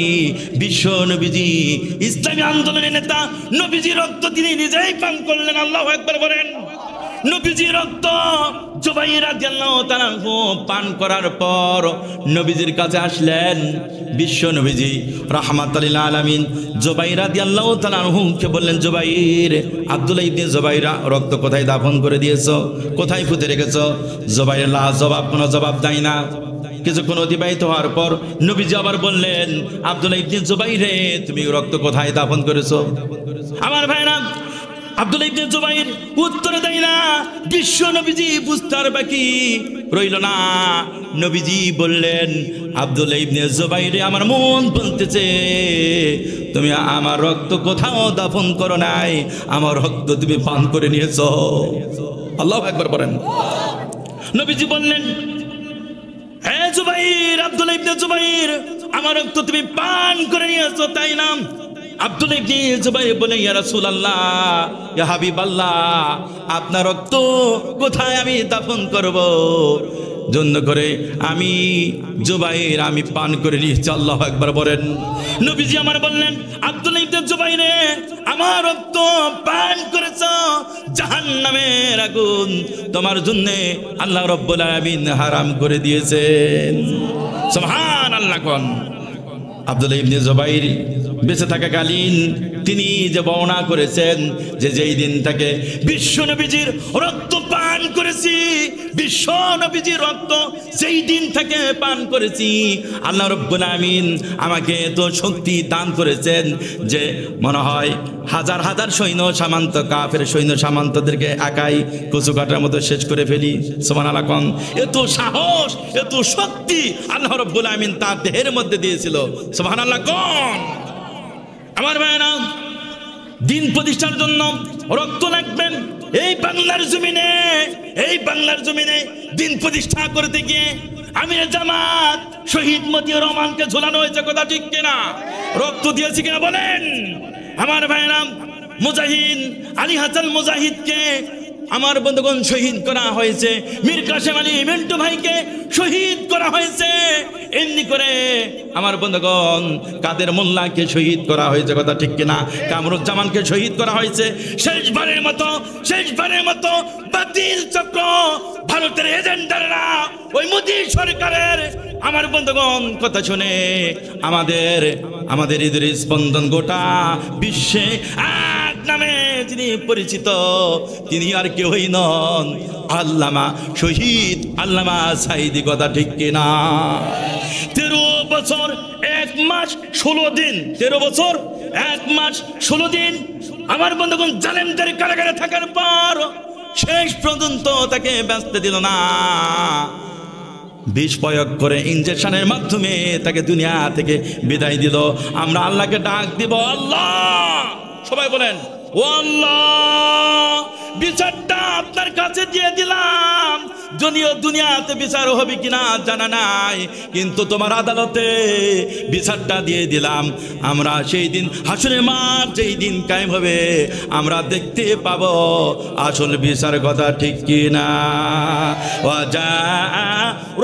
বিশ্ব নবীজি, ইসলামী আন্দোলনের নেতা নবীজির রক্ত তিনি নিজেই পান করলেন। আল্লাহু আকবার বলেন। নবীজির রক্ত জুবাইর রাদিয়াল্লাহু তাআলা পান করার পর নবীজির কাছে আসলেন বিশ্ব নবীজি রাহমাতুল লিল আলামিন। জুবাইর রাদিয়াল্লাহু তাআলা কে বললেন, জুবাইর, আব্দুল্লাহ ইবনে জুবাইর রক্ত কোথায় দাফন করে দিয়েছো, কোথায় পুঁতে রেখেছো? জুবাইর কোনো জবাব দেয় না। কিছুক্ষণ অতিবাহিত হওয়ার পর নবীজি আবার বললেন, আব্দুল্লাহ ইবনে জুবাইর, তুমি রক্ত কোথায় দাফন করেছো? আমার ভাইরা, আব্দুল্লাহ ইবনে জুবাইর উত্তরে দেয় না। বিশ্ব নবীজি বুঝতে আর বাকি রইল না। নবীজি বললেন, আব্দুল্লাহ ইবনে জুবাইর, আমার মন বলতেছে তুমি আমার রক্ত কোথাও দাফন করো নাই, আমার রক্ত তুমি পান করে নিয়েছো। আল্লাহু আকবার বলেন। নবীজি বললেন, হে জুবাইর, আব্দুল্লাহ ইবনে জুবাইর, আমার রক্ত তুমি পান করে নিয়েছো, তাই না? আব্দুল্লাহ ইবনে জুবাইর বলে, ইয়া রাসূলুল্লাহ, ইয়া হাবিবাল্লাহ, আপনার রক্ত কোথায় আমি দাফন করব? জন্য করে আমি জুবাইর আমি পান করে নিয়েছি। আল্লাহু আকবার বলেন। নবীজি আমার বললেন, আব্দুল্লাহ ইবনে জুবাইর, আমার রক্ত পান করেছো, জাহান্নামের আগুন তোমার জন্য আল্লাহ রাব্বুল আলামিন হারাম করে দিয়েছেন। সুবহানাল্লাহ। কোন আব্দুল্লাহ ইবনে জুবাইর বেঁচে থাকাকালীন তিনি যে বর্ণনা করেছেন যে যেই দিন থেকে বিশ্ব নবীজির রক্ত পান করেছি, বিশ্ব নবীজির রক্ত সেই দিন থেকে পান করেছি, আল্লাহ রাব্বুল আমিন আমাকে এত শক্তি দান করেছেন যে মনে হয় হাজার হাজার সৈন্য সামন্ত, কাফের সৈন্য সামন্তদেরকে একাই কচু কাটার মতো শেষ করে ফেলি। সুবহানাল্লাহ। এত সাহস, এত শক্তি আল্লাহ রাব্বুল আমিন তার দেহের মধ্যে দিয়েছিল। সুবহানাল্লাহ। আমার ভাইরা, দিন প্রতিষ্ঠার জন্য রক্ত লাগবেন। এই বাংলার জমিনে, এই বাংলার জমিনে দিন প্রতিষ্ঠা করতে গিয়ে আমির জামাত শহীদ মতিউর রহমানকে ঝোলানো হয়েছে, কথা ঠিক কিনা? রক্ত দিয়েছে কিনা বলেন? আমার ভাইরা, মুজাহিদ আলী হাসান মুজাহিদকে আমার বন্ধুগণ শহীদ করা হয়েছে। মীর কাসেম আলী মিন্টু ভাইকে শহীদ করা হয়েছে। এমনি করে আমার বন্ধুগণ কাদের মোল্লাকে শহীদ করা হয়েছে, কথা ঠিক কিনা? কামরুজ্জামানকে শহীদ করা হয়েছে। শেষবারের মতো বাতিল চক্র, ভারতের এজেন্ডাররা, ওই মোদী সরকারের আমার বন্ধুগণ কথা শুনে আমাদের হৃদয়ের স্পন্দন গোটা বিশ্বে এক নামে যিনি পরিচিত, তিনি আর কেউই নন, আল্লামা শহীদ আল্লামা সাঈদী, কথা ঠিক কিনা? 13 বছর 1 মাস 16 দিন, 13 বছর 1 মাস 16 দিন আমার বন্ধুগণ জালেমদের কারাগারে থাকার পর শেষ পর্যন্ত তাকে বাঁচতে দিল না, বিষ প্রয়োগ করে ইনজেকশনের মাধ্যমে তাকে দুনিয়া থেকে বিদায় দিল। আমরা আল্লাহকে ডাক দিব, আল্লাহ, সবাই বলেন, ও আল্লাহ, বিচারটা আপনার কাছে দিয়ে দিলাম, যদিও দুনিয়াতে বিচার হবে কিনা জানা নাই, কিন্তু তোমার আদালতে বিচারটা দিয়ে দিলাম। আমরা সেই দিন হাসরের মাঠ যেই দিন কায়েম হবে আমরা দেখতে পাবো আসল বিচার কথা ঠিক কিনা। ওয়াজা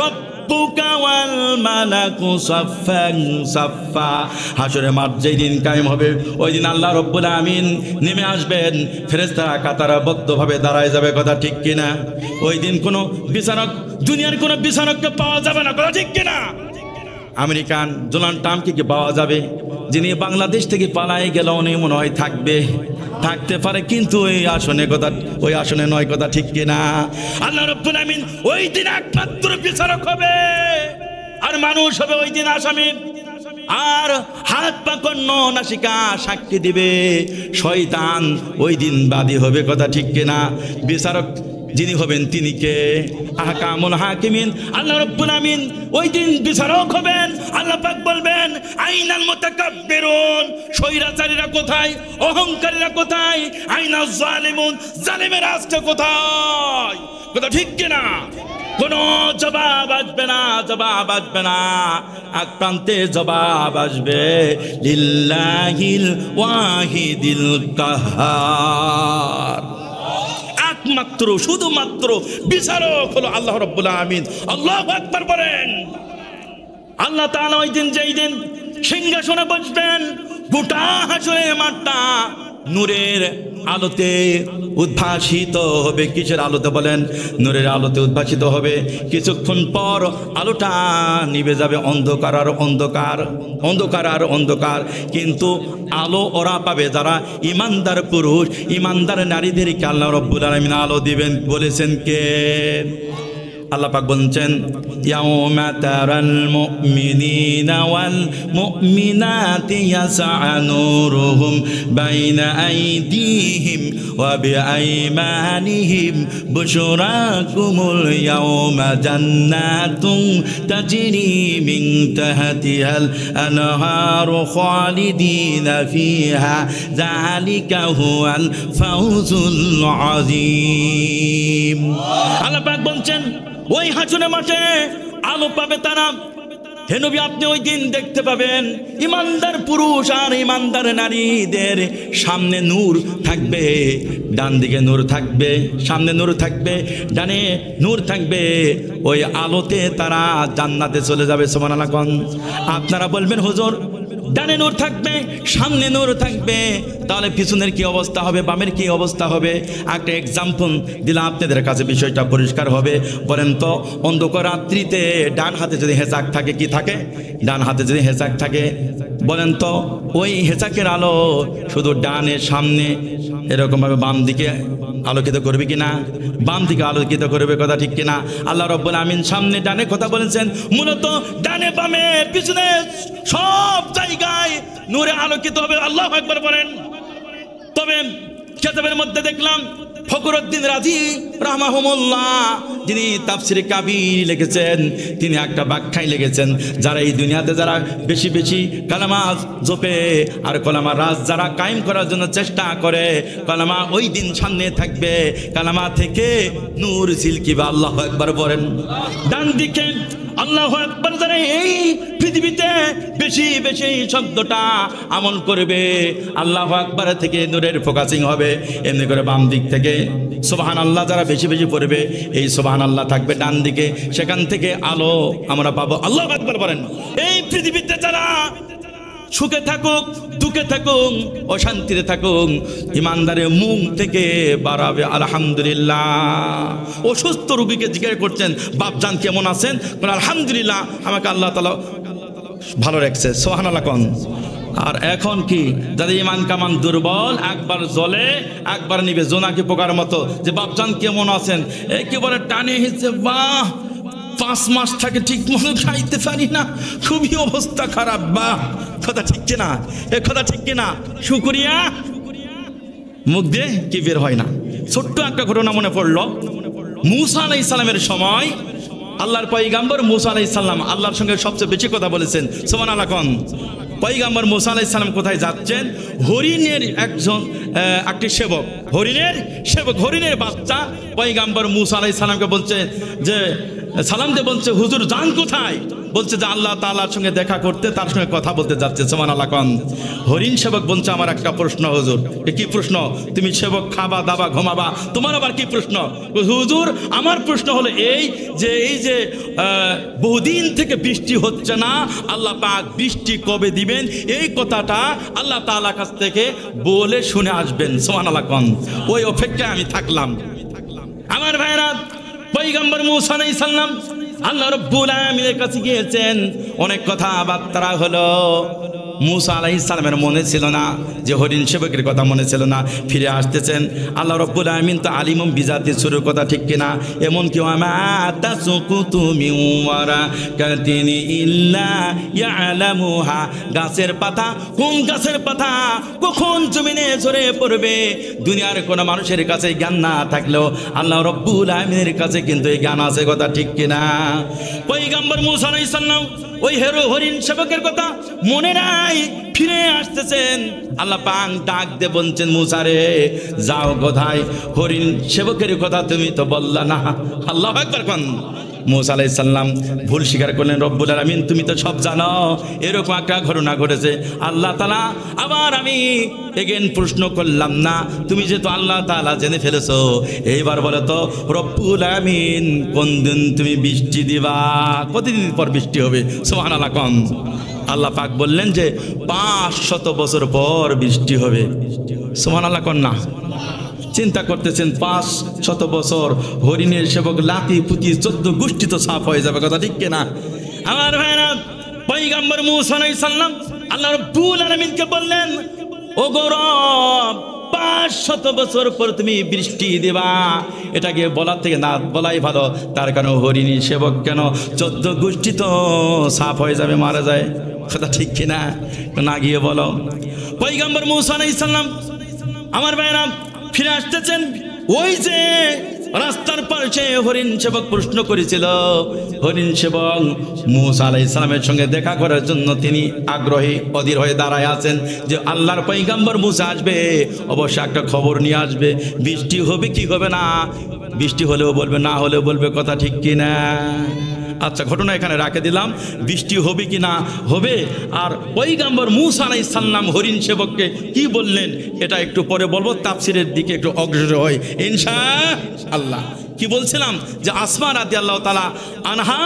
রব্বুকা ওয়াল মালাকু সাফফান সাফফা। হাসরের মাঠ যেই দিন কায়েম হবে ওই দিন আল্লাহ রব্বুল আমিন নেমে আসবেন, ফেরেশতারা কাতারবদ্ধভাবে দাঁড়ায় যাবে, কথা ঠিক কিনা। ওই দিন কোনো বিচারক, দুনিয়ার কোনো বিচারককে পাওয়া যাবে না, কথা ঠিক কিনা। আমেরিকান ডোনাল্ড ট্রাম্পকে কি পাওয়া যাবে? যিনি বাংলাদেশ থেকে পালায় গেল উনি মনে হয় থাকতে পারে, কিন্তু ওই আসনে কথা, ওই আসনে নয়, কথা ঠিক কিনা। আল্লাহ রাব্বুল আমিন ওই দিন একমাত্র বিচারক হবে, আর মানুষ হবে ওই দিন আসামি, আর হাত পা কর্ণ নাসিকা সাক্ষী দিবে, শয়তান ওই দিন বাদী হবে, কথা ঠিক কিনা। বিচারক যিনি হবেন তিনি কে? আহকামুল হাকিমিন আল্লাহ রাব্বুল আমিন ওই দিন বিচারক হবেন। আল্লাহ পাক বলবেন, আইনাল মুতাকাব্বিরুন, স্বৈরাচারীরা কোথায়, অহংকারীরা কোথায়, আইনাল জালিমুন, জালিমেরা আজকে কোথায়, কথা ঠিক কিনা। কোনো জবাব আসবে না, জবাব আসবে না, এক প্রান্তে জবাব আসবে, লিল্লাহিল ওয়াহিদিল কাহার। একমাত্র শুধুমাত্র বিচারক হলো আল্লাহ রাব্বুল আমিন। আল্লাহু আকবার বলেন। আল্লাহ তাআলা ওই দিন, যেই দিন সিংহাসনে বসবেন, গোটা হাসরের মাঠটা নূরের আলোতে উদ্ভাসিত হবে। কিসের আলোতে বলেন? নূরের আলোতে উদ্ভাসিত হবে। কিছুক্ষণ পর আলোটা নিভে যাবে, অন্ধকার আর অন্ধকার, অন্ধকার আর অন্ধকার। কিন্তু আলো ওরা পাবে যারা ইমানদার পুরুষ, ইমানদার নারীদেরকে আল্লাহ রাব্বুল আলামিন আলো দিবেন। বলেছেন কে? আল্লাহ পাক বলছেন, ইয়াউমা তারাল মুমিনিনা ওয়াল মুমিনাতি ইয়াসআ নূরুহুম বাইনা আইদিহিম ওয়া বিআইমানিহিম বুশরাকুমুল ইয়াউমা জান্নাতুন তাজরি মিন তাহতিহাল আনহারু খালিদিনা ফিহা যালিকা হুয়াল ফাউজুল আযীম। আল্লাহ পাক বলছেন, ওই হাসরের মাঠে আলো পাবে তারা। হে নবী, আপনি ওই দিন দেখতে পাবেন ইমানদার পুরুষ আর ইমানদার নারীদের সামনে নূর থাকবে, ডান দিকে নূর থাকবে, সামনে নূর থাকবে, ডানে নূর থাকবে। ওই আলোতে তারা জান্নাতে চলে যাবে। সুবহানাল্লাহ। আপনারা বলবেন, হুজুর, ডানে নূর থাকবে, সামনে নূর থাকবে, তাহলে পিছনের কি অবস্থা হবে, বামের কি অবস্থা হবে? একটা এক্সাম্পল দিলে আপনাদের কাছে বিষয়টা পরিষ্কার হবে। বলেন তো, অন্ধকার রাত্রিতে ডান হাতে যদি হেঁচাক থাকে, কি থাকে? ডান হাতে যদি হেঁচাক থাকে, বলেন তো ওই হেঁচাকের আলো শুধু ডানের সামনে এরকমভাবে বাম দিকে আলোকিত করবে কিনা? বাম দিকে আলোকিত করবে, কথা ঠিক কিনা? আল্লাহ রাব্বুল আমিন সামনে ডানে কথা বলেছেন, মূলত ডানে বামে পিছনে সব জায়গায় নূরে আলোকিত হবে। আল্লাহু আকবার বলেন। তবে কিতাবের মধ্যে দেখলাম ফখরুদ্দিন রাজি রাহমাহুমুল্লাহ, যিনি তাফসিরে কাবীর লিখেছেন, তিনি একটা ব্যাখ্যায় লিখেছেন, যারা এই দুনিয়াতে যারা বেশি বেশি কালেমা জপে আর কালেমা রাজ যারা কায়েম করার জন্য চেষ্টা করে, কালেমা ওই দিন সামনে থাকবে, কালেমা থেকে নূর ঝিলকিবে। আল্লাহু আকবার বলেন। ডান দিকে আল্লাহু আকবার যারা এই পৃথিবীতে বেশি বেশি শব্দটা আমল করবে, আল্লাহু আকবার থেকে নূরের ফোকাসিং হবে। এমনি করে বাম দিক থেকে সুবহানাল্লাহ যারা বেশি বেশি পড়বে, এই সুবহানাল্লাহ থাকবে ডান দিকে, সেখান থেকে আলো আমরা পাবো। আল্লাহু আকবার বলেন। এই পৃথিবীতে যারা সুখে থাকুক, দুঃখে থাকুক, অশান্তিতে থাকুক, ইমানদারের মুখ থেকে বাড়াবে আলহামদুলিল্লাহ। অসুস্থ রোগীকে জিজ্ঞাসা করছেন, বাপজান কেমন আছেন? আলহামদুলিল্লাহ, আমাকে আল্লাহ তাআলা ভালো রাখছে। সুবহানাল্লাহ কোন। আর এখন কি, যাদের ইমান কামান দুর্বল, একবার জ্বলে একবার নিবে, জোনাকি পোকার মতো, যে বাপজান কেমন আছেন, একেবারে টানে হিসেবে, বাহ 5 মাস থাকে ঠিক মতো খাইতে পারি না, খুবই অবস্থা খারাপ। বা কথা ঠিক কিনা? এ কথা ঠিক কিনা? শুকরিয়া মুখ দিয়ে কি বের হয় না। ছোট্ট একটা ঘটনা মনে পড়লো। মূসা আলাইহিস সালামের সময় আল্লাহর পয়গাম্বর মূসা আলাইহিস সালাম আল্লাহর সঙ্গে সবচেয়ে বেশি কথা বলেছেন। সুবহানাল্লাহ কোন পয়গাম্বর মূসা আলাইহিস সালাম কোথায় যাচ্ছেন? হরিণের একটি সেবক, হরিণের বাচ্চা পয়গাম্বর মূসা আলাইহিস সালামকে বলছে যে সালাম দিয়ে বলছে, হুজুর যান কোথায়? বলছে যে আল্লাহ তাআলার সঙ্গে দেখা করতে, তার সঙ্গে কথা বলতে যাচ্ছে। সুবহানাল্লাহ কোন হরিণ সেবক বলছে, আমার একটা প্রশ্ন হুজুর। কি প্রশ্ন? তুমি সেবক, খাবা দাবা ঘুমাবা, তোমার আবার কি প্রশ্ন? হুজুর আমার প্রশ্ন হলো এই যে বহুদিন থেকে বৃষ্টি হচ্ছে না, আল্লাহ পাক বৃষ্টি কবে দিবেন এই কথাটা আল্লাহ তাআলার কাছ থেকে বলে শুনে আসবেন। সুবহানাল্লাহ কোন ওই অপেক্ষায় আমি থাকলাম। আমার ভাইরা, পয়গম্বর মূসা আলাইহিস সালাম আল্লাহ রাব্বুল আলামিনের কাছে গিয়েছেন, অনেক কথাবার্তা হলো। মূসা আলাইহিস সালামের মনে ছিল না, যে হরিণ সেবকের কথা মনে ছিল না। ফিরে আসতেছেন, আল্লাহ রাব্বুল আলামিন তো আলিমুম বিজাতি সুরের কথা ঠিক কিনা? এমন কি আমা তাসকুতু মিন ওয়ারাকাতিন ইল্লা ইয়ালামুহা, গাছের পাতা, কোন গাছের পাতা কখন জমিনে ঝরে পড়বে দুনিয়ার কোন মানুষের কাছে জ্ঞান না থাকলেও আল্লাহ রাব্বুল আলামিনের কাছে কিন্তু এই জ্ঞান আছে। কথা ঠিক কিনা? পয়গম্বর মূসা আলাইহিস সালাম ওই হরিণ সেবকের কথা মনে নাই, ফিরে আসতেছেন। আল্লাহ পাক ডাক দিয়ে বলছেন, মূসা রে যাও কোথায়? হরিণ সেবকের কথা তুমি তো বললা না। আল্লাহু আকবার কোন মূসা আলাইহিস সালাম ভুল স্বীকার করলেন। রব্বুল আলামিন তুমি তো সব জানো, এরকম একটা ঘটনা ঘটেছে। আল্লাহ তাআলা আবার আমি এগেন প্রশ্ন করলাম না, তুমি যেহেতু আল্লাহ তাআলা জেনে ফেলেছো, এইবার বলে তো রব্বুল আলামিন কোন দিন তুমি বৃষ্টি দিবা? কতদিন পর বৃষ্টি হবে? সুবহানাল্লাহ কোন আল্লাহ পাক বললেন যে 500 বছর পর বৃষ্টি হবে। সুবহানাল্লাহ কোন না? চিন্তা করতেছেন 500 বছর হরিণের সেবক লাতি পুতি 14 গোষ্ঠী তো সাফ হয়ে যাবে। কথা ঠিক কিনা? আমার ভাইরা, পয়গম্বর মূসা আলাইহিস সালাম আল্লাহ রাব্বুল আলামিনকে বললেন, ও গো রব, 500 বছর পর তুমি বৃষ্টি দেবা। এটাকে বলার থেকে না বলাই ভালো। তার কারণ হরিণী সেবক কেন 14 গোষ্ঠী তো সাফ হয়ে যাবে, মারা যায়। কথা ঠিক কিনা? না গিয়ে বলো। পয়গম্বর মূসা আলাইহিস সালাম আমার ভাইরা ফিরে আসতেছেন। ওই যে রাস্তার পাশে হরিণ সেবক প্রশ্ন করেছিল, হরিণ সেবক মূসা আলাইহিস সালামের সঙ্গে দেখা করার জন্য তিনি আগ্রহী অধীর হয়ে দাঁড়ায় আছেন যে আল্লাহর পয়গম্বর মূসা আসবে, অবশ্যই একটা খবর নিয়ে আসবে। বৃষ্টি হবে কি হবে না? বৃষ্টি হলেও বলবে, না হলেও বলবে। কথা ঠিক কিনা? আচ্ছা, ঘটনা এখানে রাখে দিলাম। বৃষ্টি হবে কি না হবে। আর পয়গম্বর মূসা আলাইহিস সালাম হরিণ সেবককে কি বললেন এটা একটু পরে বলবো, তাফসিরের দিকে একটু অগ্রসর হয় ইনশাআল্লাহ। কি বলছিলাম যে আসমা রাদিয়াল্লাহু তাআলা আনহা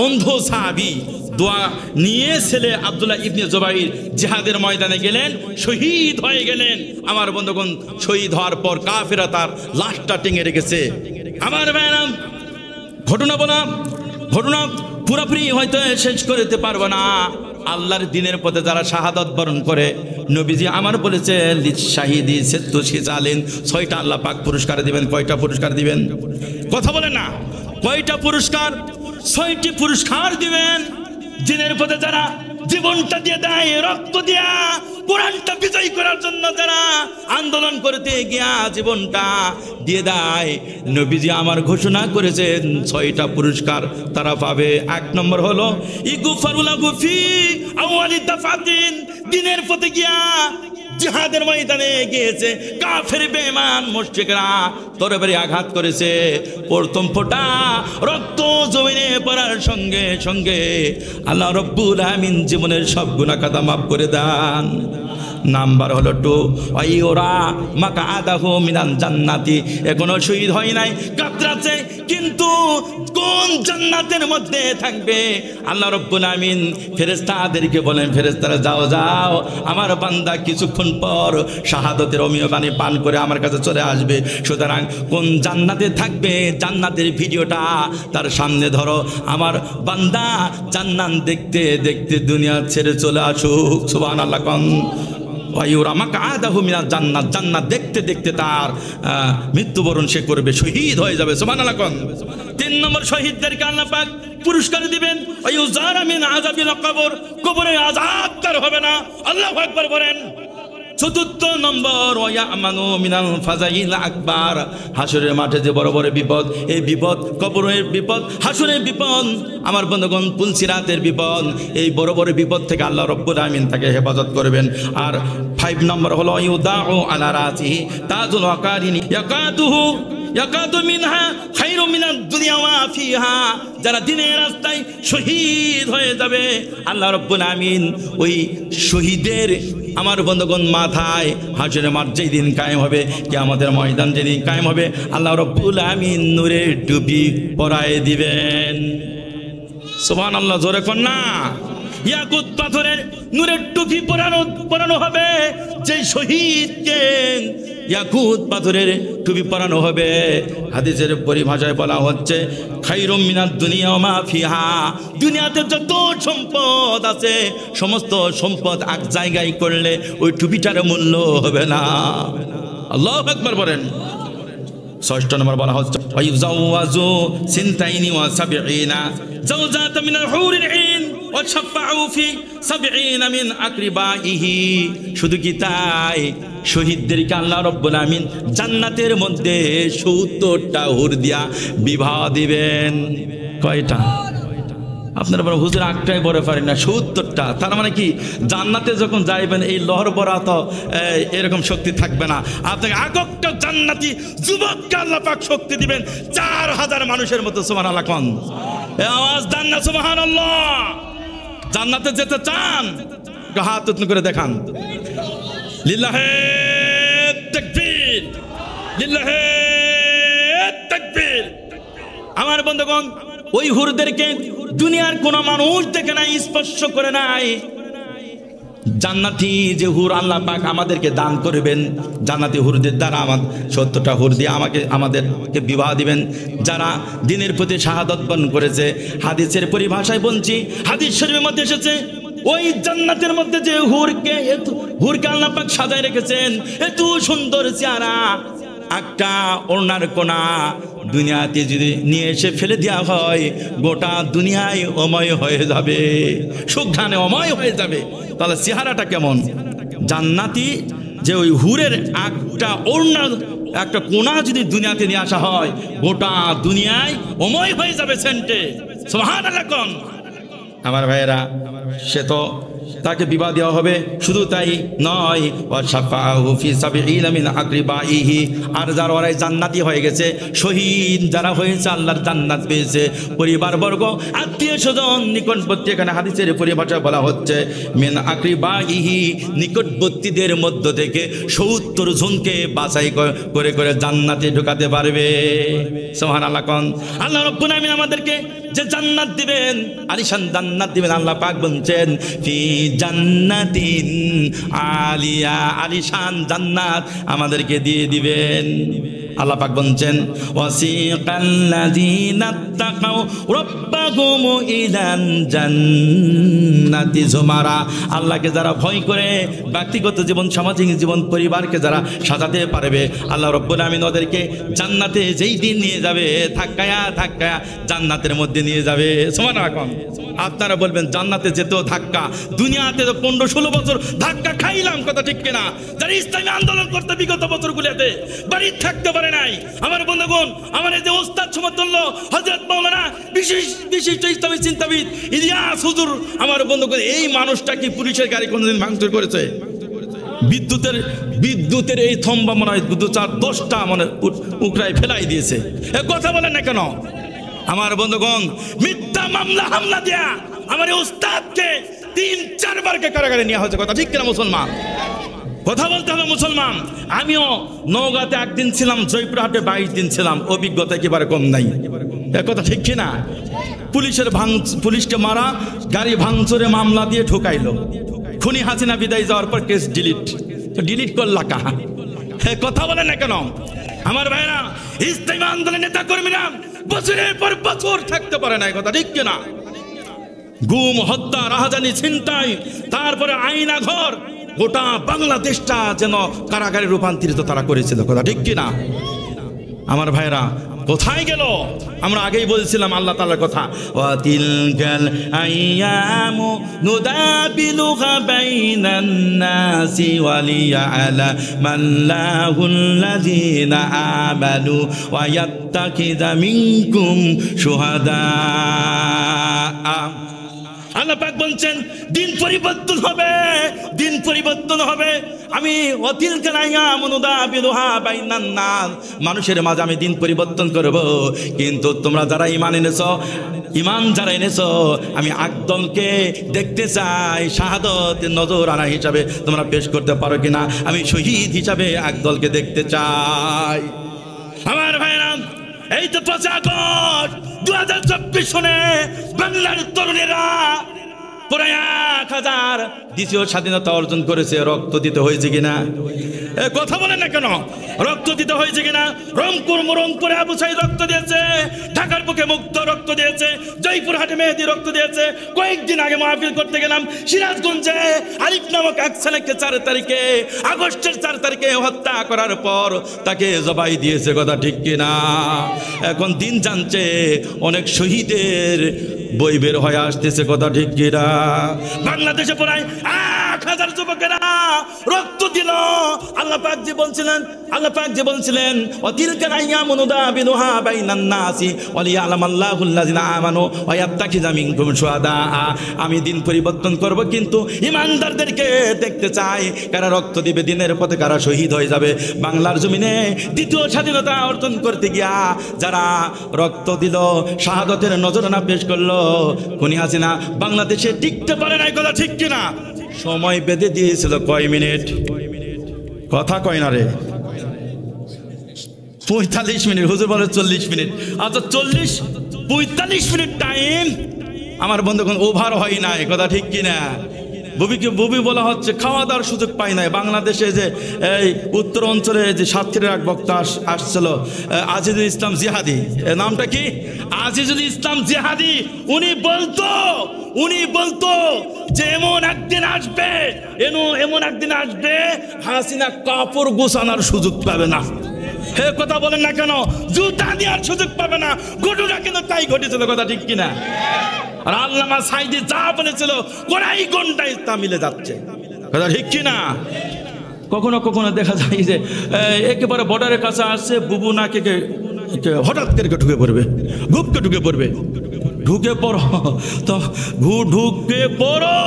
অন্ধ সাহাবী, দোয়া নিয়ে ছেলে আব্দুল্লাহ ইবনে জুবাইর জিহাদের ময়দানে গেলেন, শহীদ হয়ে গেলেন। আমার বন্ধুগণ, শহীদ হওয়ার পর কাফেররা তার লাশটা টেঙে রেখেছে। আমার ভাইরা, ঘটনা পুরোপুরি হয়তো শেষ করতে পারবো না। আল্লাহর দিনের পথে যারা শাহাদাত বরণ করে, নবীজি আমার বলেছে লিশাহিদি সেত্তু শিজালিন, 6টা আল্লাহ পাক পুরস্কার দিবেন। কয়টা পুরস্কার দিবেন? কথা বলেন না। কয়টা পুরস্কার? 6টি পুরস্কার দিবেন। দিনের পথে যারা জীবনটা দিয়ে দেয়, রক্ত দিয়া কোরআনটা বিজয় করার জন্য যারা আন্দোলন করতে গিয়া জীবনটা দিয়ে দেয়, নবীজি আমার ঘোষণা করেছেন 6টা পুরস্কার তারা পাবে। 1 নম্বর হলো ইগফারুল গুফি আওয়ালি দাফাতিন, দিনের পথে গিয়া জিহাদের ময়দানে গিয়েছে, কাফের বেঈমান মুশরিকরা তরবারি আঘাত করেছে, প্রথম ফোঁটা রক্ত জমিনে পড়ার সঙ্গে সঙ্গে আল্লাহ রাব্বুল আলামিন জীবনের সব গুনাহ খাতা মাফ করে দেন। নাম্বার হলো 2 ওরা মাকাদাহু মিনাল জান্নাতি, এখনো শহীদ হয় নাই, কাতরাচ্ছে, কিন্তু কোন জান্নাতের মধ্যে থাকবে? আল্লাহ রাব্বুল আলামিন ফেরেশতাদেরকে বলেন, ফেরেশতারা যাও যাও, আমার বান্দা কিছুক্ষণ পর শাহাদাতের অমীয় পানি পান করে আমার কাছে চলে আসবে। সুতরাং কোন জান্নাতে থাকবে, জান্নাতের ভিডিওটা তার সামনে ধরো। আমার বান্দা জান্নাত দেখতে দেখতে দুনিয়া ছেড়ে চলে আসুক। সুবহানাল্লাহ। ওয়ায়ুরা মাকআদাহু মিনাল জান্নাত, জান্নাত দেখতে দেখতে তার মৃত্যুবরণ সে করবে, শহীদ হয়ে যাবে। সুবহানাল্লাহ। 3 নম্বর শহীদদেরকে আল্লাহ পাক পুরস্কার দিবেন, ওয়ায়ুজারা মিন আযাবিল কবর, কবরে আযাব তার হবে না। আল্লাহু আকবার বলেন। 4 নম্বর ওয়ায়ামানু মিনাল ফাজাইল আকবার, হাসরের মাঠে যে বড় বড় বিপদ, এই বিপদ, কবরের বিপদ, হাসরের বিপদ, আমার বন্ধুগণ পুলসিরাতের বিপদ, এই বড় বড় বিপদ থেকে আল্লাহ রাব্বুল আমিন তাকে হেফাজত করবেন। আর 5 নম্বর হলো ইউদাউ আলা রাসিহি তাজুল ওয়াকারিনি ইয়াকাদু মিনহা খায়রু মিনাদ দুনিয়া ওয়া ফিহা, যারা দিনের রাস্তায় শহীদ হয়ে যাবে আল্লাহ রাব্বুল আমিন ওই শহীদের আমার বন্ধুগণ মাথায় হাসরের মাঠ যেই দিন কায়েম হবে, কিয়ামতের ময়দান যেদিন কায়েম হবে, আল্লাহ রাব্বুল আমিন নূরের টুপি পরায় দিবেন। সুবহানাল্লাহ, জোরে কোন না। ইয়াকুত পাথরের নূরের টুপি পরানো হবে যেই শহীদকে, ইয়াকুত পাথরের টুপি পরানো হবে। হাদিসের পরিভাষায় বলা হচ্ছে খায়রুম মিনাদ দুনিয়া ওয়া মা ফিহা, দুনিয়াতে যত সম্পদ আছে সমস্ত সম্পদ এক জায়গায় করলে ওই টুপিটার মূল্য হবে না। আল্লাহু আকবার বলেন। 6 নম্বর বলা হচ্ছে ওয়ায়ুজাওয়াজু সিনতাইনি ওয়া সাবঈনা জাওজাতাম মিনাল হুরিল আইন ওয়া শাফাউ ফি 70 মিন আকরিবাইহি। শুধু কি তাই, শহীদদেরকে আল্লাহ রাব্বুল আমিন জান্নাতের মধ্যে 70টা হুর দিয়া বিবাহ দিবেন। কয়টা? আপনারা বড় হুজুর একটাই বলে পারেন না, 70টা। তার মানে কি, জান্নাতে যখন যাইবেন এই লহর বড়া তো এরকম শক্তি থাকবে না, আপনাকে আগকটা জান্নাতি যুবককে আল্লাহ পাক শক্তি দিবেন 4000 মানুষের মতো। সুবহানাল্লাহ কোন আওয়াজ দেন না সুবহানাল্লাহ। জান্নাতে যেতে চান হাত উত্তোলন করে দেখান। লিল্লাহে তাকবীর, লিল্লাহে তাকবীর। আমার বন্ধুগণ, ওই হুরদেরকে দুনিয়ার কোন মানুষ দেখে নাই, স্পর্শ করে নাই। জান্নাতি যে হুর আল্লাহ পাক আমাদেরকে দান করবেন, জান্নাতি হুরদের দ্বারা 70টা হুর দিয়ে আমাদেরকে বিবাহ দিবেন যারা দিনের প্রতি শাহাদাত বরণ করেছে। হাদিসের পরিভাষায় বলছি, হাদিস শরীফের মধ্যে এসেছে ওই জান্নাতের মধ্যে যে হুরকে আল্লাহ পাক সাজায় রেখেছেন, এত সুন্দর চেহারা, একটা ওড়নার কোনা দুনিয়াতে যদি নিয়ে এসে ফেলে দেওয়া হয় গোটা দুনিয়ায় অময় হয়ে যাবে, সুঘ্রাণে অময় হয়ে যাবে। তাহলে চেহারাটা কেমন? জান্নাতি যে ওই হুরের একটা ওড়নার একটা কোনা যদি দুনিয়াতে নিয়ে আসা হয় গোটা দুনিয়ায় অময় হয়ে যাবে সেন্টে। সুবহানাল্লাহ কোন আমার ভাইয়েরা, সে তো তাকে বিবাহ দেওয়া হবে। শুধু তাই নয়, আর যারা ওরাই জান্নাতি হয়ে গেছে, শহীদ যারা হয়েছে আল্লাহর জান্নাত পেয়েছে, পরিবারবর্গ আত্মীয় স্বজন নিকটবর্তী, এখানে হাদিসের পরিভাষায় বলা হচ্ছে মিন আকরিবাইহি, নিকটবর্তীদের মধ্য থেকে 70 জনকে বাছাই করে করে জান্নাতে ঢোকাতে পারবে। সুবহানাল্লাহ কোন আল্লাহ রাব্বুল আমিন আমাদেরকে যে জান্নাত দিবেন, আলিশান জান্নাত দিবেন, আল্লাহ পাক বলছেন ফি জান্নাতিন আলিয়া, আলিশান জান্নাত আমাদেরকে দিয়ে দিবেন। আল্লাহ পাক বলছেন ওয়াসিকাল্লাযীনা তাকাউ রাব্বাহুম ইলাল জান্নাতি যুমারা, আল্লাহকে যারা ভয় করে ব্যক্তিগত জীবন, সামাজিক জীবন, পরিবারকে যারা সাজাতে পারবে, আল্লাহ রাব্বুল আমিন ওদেরকে জান্নাতে যেই দিন নিয়ে যাবে ধাক্কায়া ধাক্কায়া জান্নাতের মধ্যে নিয়ে যাবে। সুবহানাল্লাহ। আপনারা বলবেন জান্নাতে যেতেও ধাক্কা, দুনিয়াতে তো 15-16 বছর ধাক্কা খাইলাম, কথা ঠিক কিনা? যারা ইসলামী আন্দোলন করতে বিগত বছরগুলোতে বাড়ি থাকতে পারে নাই, আমার বন্ধুগণ, আমার এই যে ওস্তাদ সমতুল্য হযরত মাওলানা বিশিষ্ট ইসলামী চিন্তাবিদ ইলিয়াস হুজুর, আমার বন্ধুগণ, এই মানুষটা কি পুলিশের গাড়ি কোনোদিন ভাঙচুর করেছে? বিদ্যুতের এই থম্বা মনে হয় 2-4-10টা মানে উকড়ায় ফেলাই দিয়েছে। এ কথা বলেন না কেন? আমার বন্ধুগণ, মিথ্যা মামলা হামলা দেয়া আমার ওস্তাদকে 3-4 বারকে কারাগারে নেওয়া হয়েছে, কথা ঠিক কিনা মুসলমান? কথা বলতে হবে মুসলমান। আমিও নওগাঁতে 1 দিন ছিলাম, জয়পুরহাটে 22 দিন ছিলাম, অভিজ্ঞতা একেবারে কম নাই, এ কথা ঠিক কিনা? পুলিশকে মারা, গাড়ি ভাঙচুরে মামলা দিয়ে ঢুকাইলো, খুনি হাসিনা বিদায় যাওয়ার পর কেস ডিলিট করলা কাহা? কথা বলেন না কেন? আমার ভাইরা, ইসলামী আন্দোলনের নেতা কর্মীরা বছরের পর বছর থাকতে পারে না, কথা ঠিক কিনা? গুম, হত্যা, রাহাজানি, ছিনতাই, তারপরে আয়না ঘর, গোটা বাংলাদেশটা যেন কারাগারে রূপান্তরিত তারা করেছিল, কথা ঠিক কিনা? আমার ভাইরা কোথায় গেল? আমরা আগেই বলছিলাম আল্লাহ তাআলার কথা, ওয়া তিলকাল আইয়ামু নুদাবিলুহা বাইনান নাসি ওয়ালিয়ালা মাল্লাহুল্লাযিনা আমানু ওয়া ইয়াত্তাকিযা মিনকুম শুহাদা। আল্লাহ পাক বলছেন দিন পরিবর্তন হবে, দিন পরিবর্তন হবে। আমি অতিলকাল আইয়ামু নুদাবিলুহা বাইনান নাস, মানুষের মাঝে আমি দিন পরিবর্তন করব, কিন্তু তোমরা যারা ঈমান এনেছো, ঈমান যারা এনেছো, আমি একদলকে দেখতে চাই শাহাদাতের নজরানা হিসাবে তোমরা পেশ করতে পারো কিনা, আমি শহীদ হিসাবে একদলকে দেখতে চাই। আমার ভাইরা, এই তো 5 আগস্ট 2024 সনে বাংলার তরুণেরা প্রায় 1000 দ্বিতীয় স্বাধীনতা অর্জন করেছে। রক্ত দিতে হয়েছে কিনা? কথা বলেন না কেন? রক্ত দিতে হয়েছে কিনা? রংপুরে আবু সাইদ রক্ত দিয়েছে, ঢাকার বুকে মুক্ত রক্ত দিয়েছে, জয়পুরহাটে মেহেদী রক্ত দিয়েছে। কয়েকদিন আগে মাহফিল করতে গেলাম সিরাজগঞ্জে, আরিফ নামক এক ছেলেকে 4 তারিখে, আগস্টের 4 তারিখে হত্যা করার পর তাকে জবাই দিয়েছে, কথা ঠিক কিনা? এখন দিন জানছে অনেক শহীদের বই বের হয়ে আসতেছে, কথা ঠিক কিনা? বাংলাদেশে প্রায় 1000 যুবকেরা রক্ত দিল। আল্লাহ পাক যে বলছিলেন ওয়াতিলকাল আইয়ামু নুদাবিলুহা বাইনান নাসি ওয়ালিয়ালামাল্লাহুল্লাযিনা আমানু ওয়া ইয়াত্তাকিযা মিনকুম শুহাদা। আমি দিন পরিবর্তন করব, কিন্তু ঈমানদারদেরকে দেখতে চাই কারা রক্ত দিবে দিনের পথে, কারা শহীদ হয়ে যাবে। বাংলার জমিনে দ্বিতীয় স্বাধীনতা অর্জন করতে গিয়া যারা রক্ত দিল, শাহাদাতের নজরানা পেশ করলো, খুনি হাসিনা বাংলাদেশে টিকতে পারে নাই, কথা ঠিক কিনা? সময় বেঁধে দিয়েছিল কয় মিনিট? কথা কয় না রে? 45 মিনিট, হুজুর বলে 40 মিনিট। আচ্ছা 45 মিনিট টাইম আমার বন্ধুগণ ওভার হয় নাই, কথা ঠিক কিনা? বুবি বলা হচ্ছে খাওয়া দাওয়ার সুযোগ পাই নাই। বাংলাদেশে যে এই উত্তর অঞ্চলে যে সাতক্ষীরার এক বক্তা আসছিল, আজিজুল ইসলাম জিহাদি, নামটা কি? আজিজুল ইসলাম জিহাদি। উনি বলতো যে এমন একদিন আসবে হাসিনা কাপড় গোছানোর সুযোগ পাবে না। হে কথা বলেন না কেন? জুতা নেওয়ার সুযোগ পাবে না। ঘটনা কিন্তু তাই ঘটেছিল, কথা ঠিক কিনা? আর আল্লামা সাইদি যা বলেছিল কোরাই ঘন্টায় তা মিলে যাচ্ছে, কথা ঠিক কিনা? কখনো কখনো দেখা যায় যে একেবারে বর্ডারের কাছে আসছে, বুবু নাকে হঠাৎ করে ঢুকে পড়বে, গুপকে ঢুকে পড়বে। ঢুকে পড়ো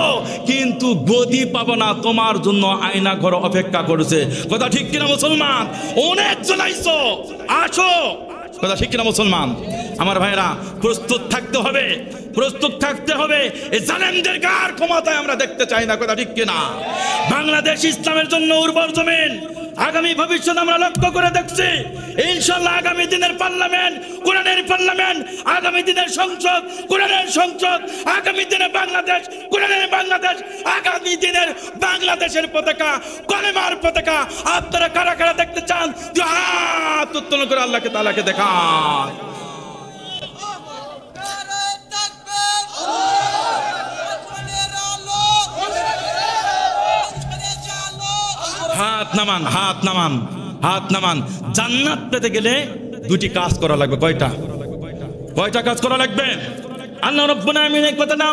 কিন্তু গদি পাবো না, তোমার জন্য আয়না ঘর অপেক্ষা করছে, কথা ঠিক কিনা মুসলমান? অনেক চলাইছো, আসো, কথা ঠিক কিনা মুসলমান? আমার ভাইরা প্রস্তুত থাকতে হবে, প্রস্তুত থাকতে হবে। এই জালেমদের কার ক্ষমতায় আমরা দেখতে চাই না, কথা ঠিক কিনা? বাংলাদেশ ইসলামের জন্য উর্বর জমিন। আগামী ভবিষ্যৎ আমরা লক্ষ্য করে দেখছি, ইনশাআল্লাহ আগামী দিনের পার্লামেন্ট কোরআনের পার্লামেন্ট, আগামী দিনের সংসদ কোরআনের সংসদ, আগামী দিনে বাংলাদেশ কোরআনের বাংলাদেশ, আগামী দিনের বাংলাদেশের পতাকা কলেমার পতাকা। আপনারা কারা কারা দেখতে চান? হাত উত্তোলন করে আল্লাহকে তাআলাকে দেখান। হাত নামান, হাত নামান, হাত নামান। জান্নাত পেতে গেলে 2টি কাজ করা লাগবে। কয়টা কাজ করা লাগবে? আল্লাহ রাব্বুল আলামিন এই কথাটা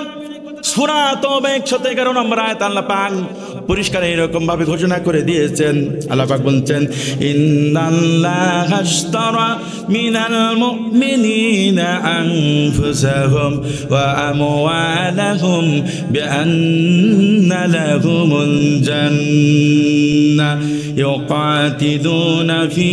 সূরা তাওবা 111 নম্বর আয়াত আল্লাহ পাক পরিষ্কার এরকম ভাবে ঘোষণা করে দিয়েছেন। আল্লাহ পাক বলছেন ইন্নাল্লাহা আশতারা মিনাল মুমিনিনা আনফুসাহুম ওয়া আমওয়ালাহুম বিআন্না লাহুমুল জান্নাহ ইউকাতিলুনা ফি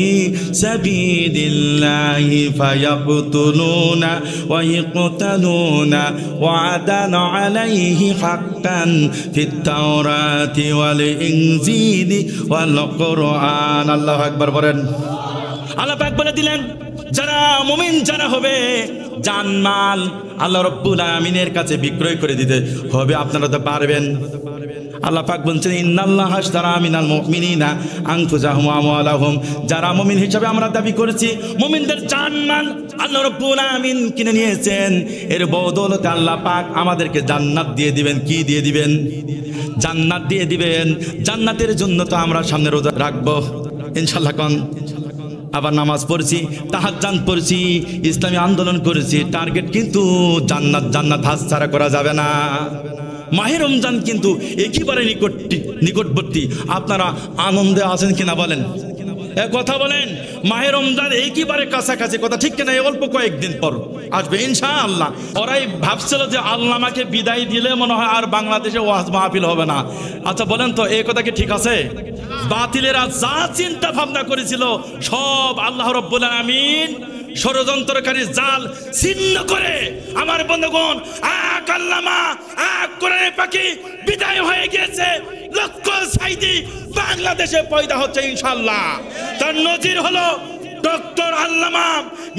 সাবিলিল্লাহি ফায়াকতুলুনা ওয়া ইয়াকতুলুনা ওয়া'দান আলাইহি হাক্কান ফিত তাওরাতি ওয়াল ইনজিলি ওয়াল কুরআন। আল্লাহু আকবার বলেন। আল্লাহ পাক বলে দিলেন যারা মুমিন যারা হবে জানমাল আল্লাহ রাব্বুল আমিনের কাছে বিক্রয় করে দিতে হবে। আপনারা তো পারবেন। আল্লাহ পাক বলছেন ইন্নাল্লাহা আশতারা মিনাল মুমিনিনা আনফুসাহুম ওয়া আমওয়ালাহুম, যারা মুমিন হিসেবে আমরা দাবি করেছি মুমিনদের জানমাল আল্লাহ রাব্বুল আমিন কিনে নিয়েছেন, এর বদৌলতে আল্লাহ পাক আমাদেরকে জান্নাত দিয়ে দিবেন। কি দিয়ে দিবেন? জান্নাত দিয়ে দিবেন। জান্নাতের জন্য তো আমরা সামনে রোজা রাখবো ইনশাআল্লাহ। কোন আবার নামাজ পড়ছি, তাহাজ্জুদ পড়ছি, ইসলামী আন্দোলন করেছি, টার্গেট কিন্তু জান্নাত। জান্নাত হাতছাড়া করা যাবে না। মাহে রমজান কিন্তু একেবারে নিকটবর্তী। আপনারা আনন্দে আছেন কিনা বলেন? কথা বলেন। মাহে রমজান একেবারে কাছাকাছি, কথা ঠিক কিনা? অল্প কয়েকদিন পর আসবে ইনশাআল্লাহ। ওরাই ভাবছিল যে আল্লামাকে বিদায় দিলে মনে হয় আর বাংলাদেশে ওয়াজ মাহফিল হবে না। আচ্ছা বলেন তো, এই কথা কি ঠিক আছে? বাতিলেরা যা চিন্তা ভাবনা করেছিল সব আল্লাহ রাব্বুল আমিন ষড়যন্ত্রকারী জাল ছিন্ন করে আমার বন্ধুগণ এক আল্লামা এক কোরআনের পাখি বিদায় হয়ে গিয়েছে। লক্ষ সাইদি বাংলাদেশে পয়দা হচ্ছে ইনশাআল্লাহ। তার নজির হলো ডক্টর আল্লামা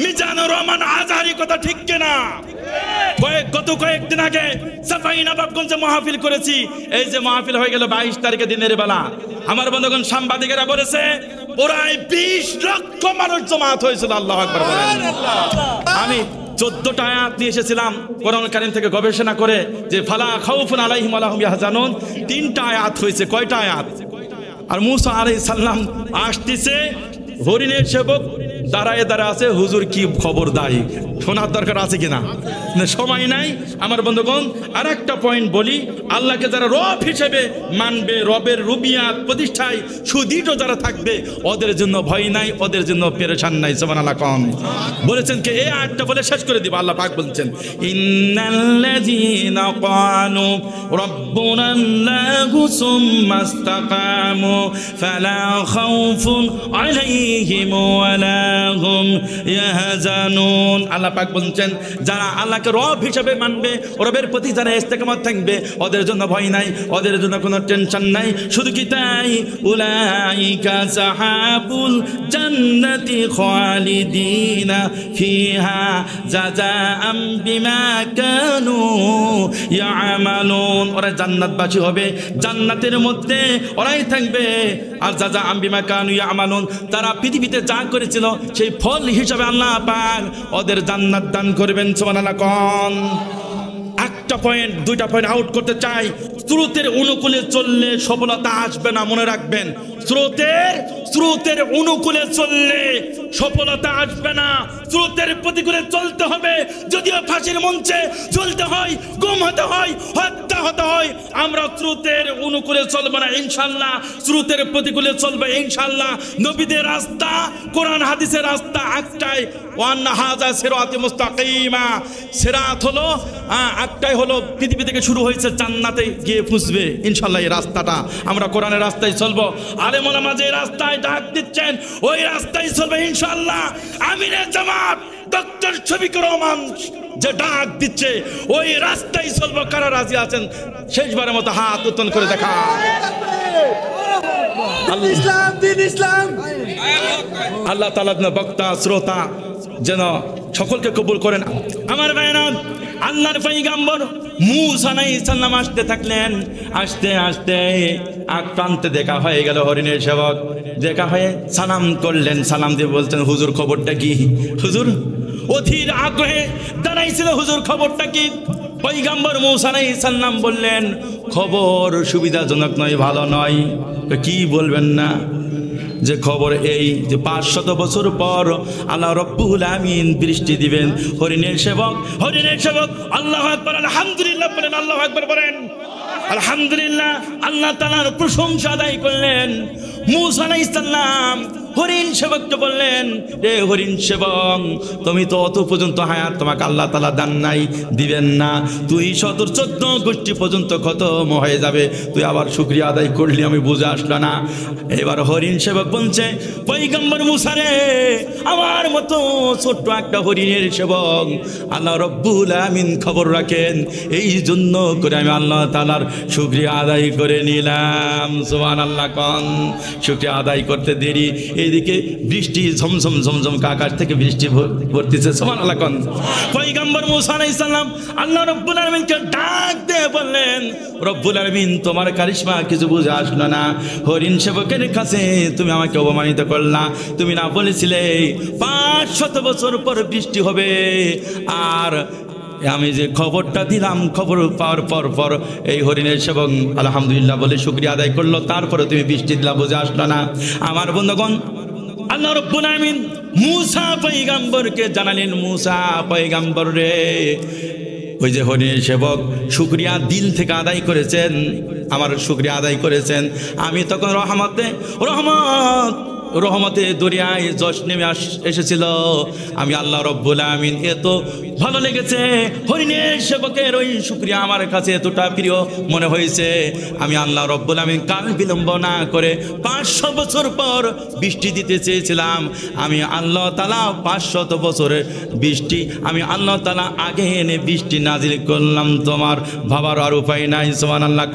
মিজানুর রহমান আজহারি। কথা ঠিক কিনা? গত কয়েকদিন আগে সাফাই নবাবগঞ্জে মাহফিল করেছি। এই যে মাহফিল হয়ে গেল 22 তারিখে দিনের বেলা, আমার বন্ধুগণ সাংবাদিকেরা বলেছে প্রায় 20 লক্ষ মানুষ জমায়েত হয়েছিল। আল্লাহু আকবার বলেন। আমি 14টা আয়াত নিয়ে এসেছিলাম কোরআন কারীম থেকে গবেষণা করে, যে ফালা খাউফুন আলাইহিম ওয়া লা হুম ইয়াহজানুন। 3টা আয়াত হয়েছে। কয়টা আয়াত? আর মুসা আলাইহিস সালাম আসতেছে, হরিণের সেবক দাঁড়ায় আছে, হুজুর কি খবর দায়ী শোনার দরকার আছে কিনা? সময় নাই আমার বন্ধুগণ। আর একটা পয়েন্ট বলি, আল্লাহকে যারা রব হিসেবে মানবে, রবের রুবিয়াত প্রতিষ্ঠায় সুদৃঢ় যারা থাকবে, ওদের জন্য ভয় নাই, ওদের জন্য পেরেশান নাই। সুবহানাল্লাহ। কম বলেছেন কে? এই আয়াতটা বলে শেষ করে দিব। আল্লাহ পাক বলছেন ইন্নাল্লাযীনা ক্বালু রাব্বুনাল্লাহু সুম্মা ইসতাকামু ফালা খাউফুন আলাইহিম ওয়া লা হুম ইয়াহজানুন। আল্লাহ পাক বলছেন যারা আল্লাহকে রব হিসেবে মানবে, রবের প্রতি যারা ইস্তেকামত থাকবে, ওদের জন্য ভয় নাই, ওদের জন্য কোনো টেনশন নাই। শুধু কি তাই? উলাইকা সাহাবুল জান্নাতি খালিদিনা ফিহা জাযাআম বিমা কানু ইয়ামালুন। ওরা জান্নাতবাসী হবে, জান্নাতের মধ্যে ওরাই থাকবে। আর জাযাআম বিমা কানু ইয়ামালুন, তারা পৃথিবীতে যা করেছিল সেই ফল হিসাবে আল্লাহ পাক ওদের জান্নাত দান করবেন। সুবহানাল্লাহ। কোন একটা পয়েন্ট, 2টা পয়েন্ট আউট করতে চাই। স্রোতের অনুকূলে চললে সফলতা আসবে না, মনে রাখবেন। স্রোতের অনুকূলে চললে সফলতা আসবে না, স্রোতের প্রতিকূলে চলতে হবে। যদিও ফাঁসির মঞ্চে চলতে হয়, গুম হতে হয়, হত্যা হতে হয়, আমরা স্রোতের অনুকূলে চলবো না ইনশাআল্লাহ। স্রোতের প্রতিকূলে চলবে ইনশাআল্লাহ। নবীদের রাস্তা, কোরআন হাদিসের রাস্তা একটাই, ওয়ান্না হাযা সিরাতি মুস্তাকিমা। সিরাত হলো একটাই, হলো পৃথিবী থেকে শুরু হয়েছে, জান্নাতে গিয়ে পৌঁছবে ইনশাআল্লাহ। এই রাস্তাটা আমরা কোরআনের রাস্তায় চলবো। আলেম ওলামা যে রাস্তায় ডাক দিচ্ছেন ওই রাস্তায় চলবে ইনশাআল্লাহ। আমিরের জামাত ডক্টর শফিকুর রহমান যে ডাক দিচ্ছে ওই রাস্তায় চলবো। কারা রাজি আছেন শেষবারের মতো হাত উত্তোলন করে দেখা? আল্লাহ তাআলা বক্তা শ্রোতা যেন সকলকে কবুল করেন। আমার ভাইরা, আল্লাহর পয়গম্বর মূসা আলাইহিস সালাম আসতে থাকলেন। আসতে আসতে এক প্রান্তে দেখা হয়ে গেল হরিণের সেবক। দেখা হয়ে সালাম করলেন, সালাম দিয়ে বলছেন হুজুর খবরটা কি? হুজুর অধীর আগ্রহে দাঁড়াইছিল, হুজুর খবরটা কি? পয়গম্বর মূসা আলাইহিস সালাম বললেন খবর সুবিধাজনক নয়, ভালো নয়। কি বলবেন না? যে খবর এই যে 500 বছর পর আল্লাহ রাব্বুল আমিন বৃষ্টি দিবেন। হরিণের সেবক আল্লাহু আকবার, আলহামদুলিল্লাহ বলেন, আল্লাহু আকবার বলেন, আলহামদুলিল্লাহ। আল্লাহ তাআলার প্রশংসা আদায় করলেন। মূসা আলাইহিস সালাম হরিণ সেবককে বললেন, রে হরিণ সেবক, তুমি তো অত পর্যন্ত হায়াত তোমাকে আল্লাহ তাআলা দান নাই, দিবেন না। তুই 14 গোষ্ঠী পর্যন্ত খতম হয়ে যাবে, তুই আবার শুকরিয়া আদায় করলি, আমি বুঝে আসলো না। এবার হরিণ সেবক বলছে, পয়গম্বর মূসা রে, আমার মতো ছোট্ট একটা হরিণের সেবক আল্লাহ রাব্বুল আমিন খবর রাখেন, এই জন্য করে আমি আল্লাহ তাআলার শুকরিয়া আদায় করে নিলাম। সুবহানাল্লাহ। কোন শুকরিয়া আদায় করতে দেরি, এই এইদিকে বৃষ্টি ঝমঝম ঝমঝম আকাশ থেকে বৃষ্টি পড়তেছে। সুবহানাল্লাহ। পয়গম্বর মূসা আলাইহিস সালাম আল্লাহ রাব্বুল আলামিনকে ডাক দিয়ে বললেন, রব্বুল আলামিন তোমার কারিশমা কিছু বুঝে আসলো না, হরিণ সেবকের কাছে তুমি আমাকে অপমানিত করলা। তুমি না বলেছিলে 500 বছর পর বৃষ্টি হবে, আর আমি যে খবরটা দিলাম, খবর পাওয়ার পর এই হরিণের সেবক আলহামদুলিল্লাহ বলে শুকরিয়া আদায় করলো, তারপরে তুমি বৃষ্টি দিলা, বুঝে আসলো না। আমার বন্ধুগণ, আল্লাহ রাব্বুল আলামিন মূসা পয়গম্বরকে জানালেন, মূসা পয়গম্বর রে, ওই যে হরিণের সেবক শুকরিয়া দিল থেকে আদায় করেছেন, আমার শুকরিয়া আদায় করেছেন, আমি তখন রহমতে দরিয়ায় যশ নেমে এসেছিল। আমি আল্লাহ রাব্বুল আলামিন এত ভালো লেগেছে, হরিণের সেবকের ওই শুকরিয়া আমার কাছে এতটা প্রিয় মনে হয়েছে, আমি আল্লাহ রাব্বুল আলামিন কাল বিলম্ব না করে 500 বছর পর বৃষ্টি দিতে চেয়েছিলাম। আমি আল্লাহ তাআলা 500 বছরের বৃষ্টি আমি আল্লাহ তাআলা আগে এনে বৃষ্টি নাজিল করলাম, তোমার ভাবার আর উপায় নাই। সুবহানাল্লাহ।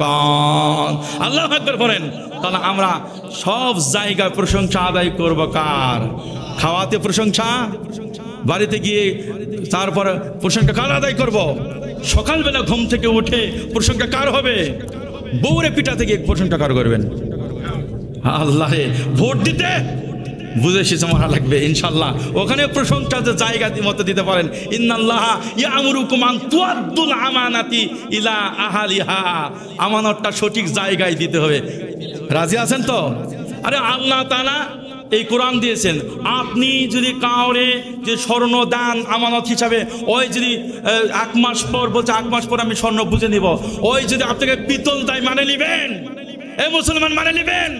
আল্লাহু আকবার বলেন। তাহলে আমরা সব জায়গায় প্রশংসা আদায় করব কার? খাওয়াতে প্রশংসা, বাড়িতে গিয়ে তারপর প্রশংসা কার আদায় করব? সকালবেলা ঘুম থেকে উঠে প্রশংসা কার হবে? বউরে পিঠাতে গিয়ে প্রশংসা কার করবেন? আল্লাহে। ভোট দিতে বুঝে এসেছে মারা লাগবে ইনশাল্লাহ, ওখানে প্রশংসা যে জায়গা মতো দিতে পারেন। ইন্নাল্লাহা ইয়ামুরুকুম আন তুআদ্দুল আমানাতি ইলা আহালিহা, আমানতটা সঠিক জায়গায় দিতে হবে। রাজি আছেন তো? আরে আল্লাহ তাআলা এই কোরআন দিয়েছেন, আপনি যদি কাউরে যে স্বর্ণ দান আমানত হিসাবে, ওই যদি 1 মাস পর বলছে 1 মাস পর আমি স্বর্ণ বুঝে নিব, ওই যদি আপনাকে পিতল দেয় মানে নিবেন? এই মুসলমান মানে নিবেন?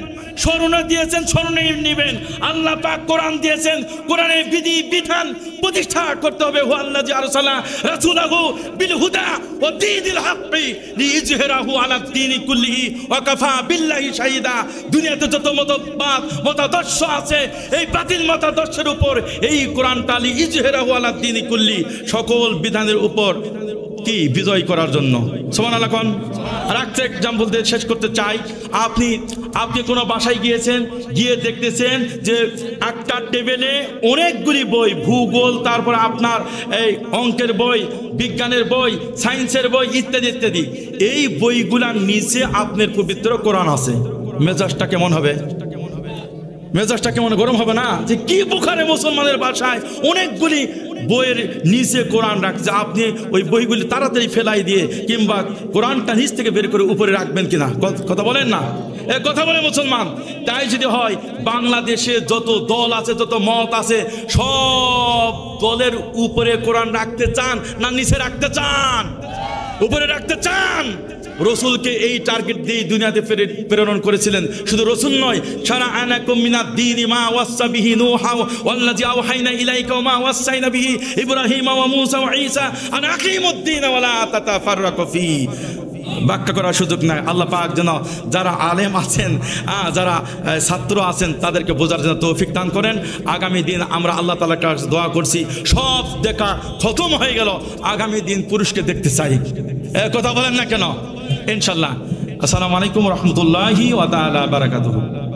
স্বর্ণ দিয়েছেন, স্বর্ণ নিবেন। আল্লাহ পাক কোরআন দিয়েছেন, কোরআনের বিধি বিধান প্রতিষ্ঠা করতে হবে। হুয়াল্লাযী আরসালা রাসূলাহু বিল হুদা ওয়া দীনিল হাক্কি লিইযহিরাহু আলা দ্বীনি কুল্লিহি ওয়া কাফা বিল্লাহি শাহিদা। দুনিয়াতে যত মতাদর্শ আছে, এই বাতিল মতাদর্শের উপর এই কোরআনটা লিইযহিরাহু আলা দ্বীনি কুল্লি, সকল বিধানের উপর কি বিজয় করার জন্য। সুবহানাল্লাহ। আর একটা এক্সাম্পল দিয়ে শেষ করতে চাই। আপনি কোনো বাসায় গিয়েছেন, গিয়ে দেখতেছেন যে একটা টেবিলে অনেকগুলি বই, ভূগোল, তারপর আপনার এই অঙ্কের বই, বিজ্ঞানের বই, সায়েন্সের বই ইত্যাদি ইত্যাদি, এই বইগুলার নিচে আপনার পবিত্র কোরআন আছে। মেজাজটা কেমন হবে? মেজাজটা কেমন গরম হবে না? যে কি বুখারে মুসলমানের বাসায় অনেকগুলি বইয়ের নিচে কোরআন রাখছে, আপনি ওই বইগুলি তাড়াতাড়ি ফেলাই দিয়ে কিংবা কোরআনটা নিচ থেকে বের করে উপরে রাখবেন কিনা? কথা বলেন না? এ কথা বলে মুসলমান। তাই যদি হয়, বাংলাদেশে যত দল আছে, যত মত আছে, সব দলের উপরে কোরআন রাখতে চান না নিচে রাখতে চান? উপরে রাখতে চান। রসুলকে এই টার্গেট দিয়ে দুনিয়াতে প্রেরণ করেছিলেন। শুধু রসুল নয়, সারা আনাকুম মিনাদ দীনি মা ওয়াসা বিহি নূহা ওয়াল্লাযী আওহাইনা ইলাইকা ওয়া মা ওয়াসাইনা বিহি ইব্রাহিমা ওয়া মূসা ওয়া ঈসা আন আকিমুদ্দীন ওয়া লা তাতাফাররাকু ফি। ব্যাখ্যা করার সুযোগ নাই। আল্লাহ পাক যেন যারা আলেম আছেন, যারা ছাত্র আছেন, তাদেরকে বোঝার জন্য তৌফিক দান করেন। আগামী দিন আমরা আল্লাহ তাআলার কাছে দোয়া করছি, সব দেখা খতম হয়ে গেল, আগামী দিন পুরুষকে দেখতে চাই। কথা বলেন না কেন? ইনশাল্লাহ। আসসালামু আলাইকুম ওয়া রাহমাতুল্লাহি ওয়া তাআলা বারাকাতুহু।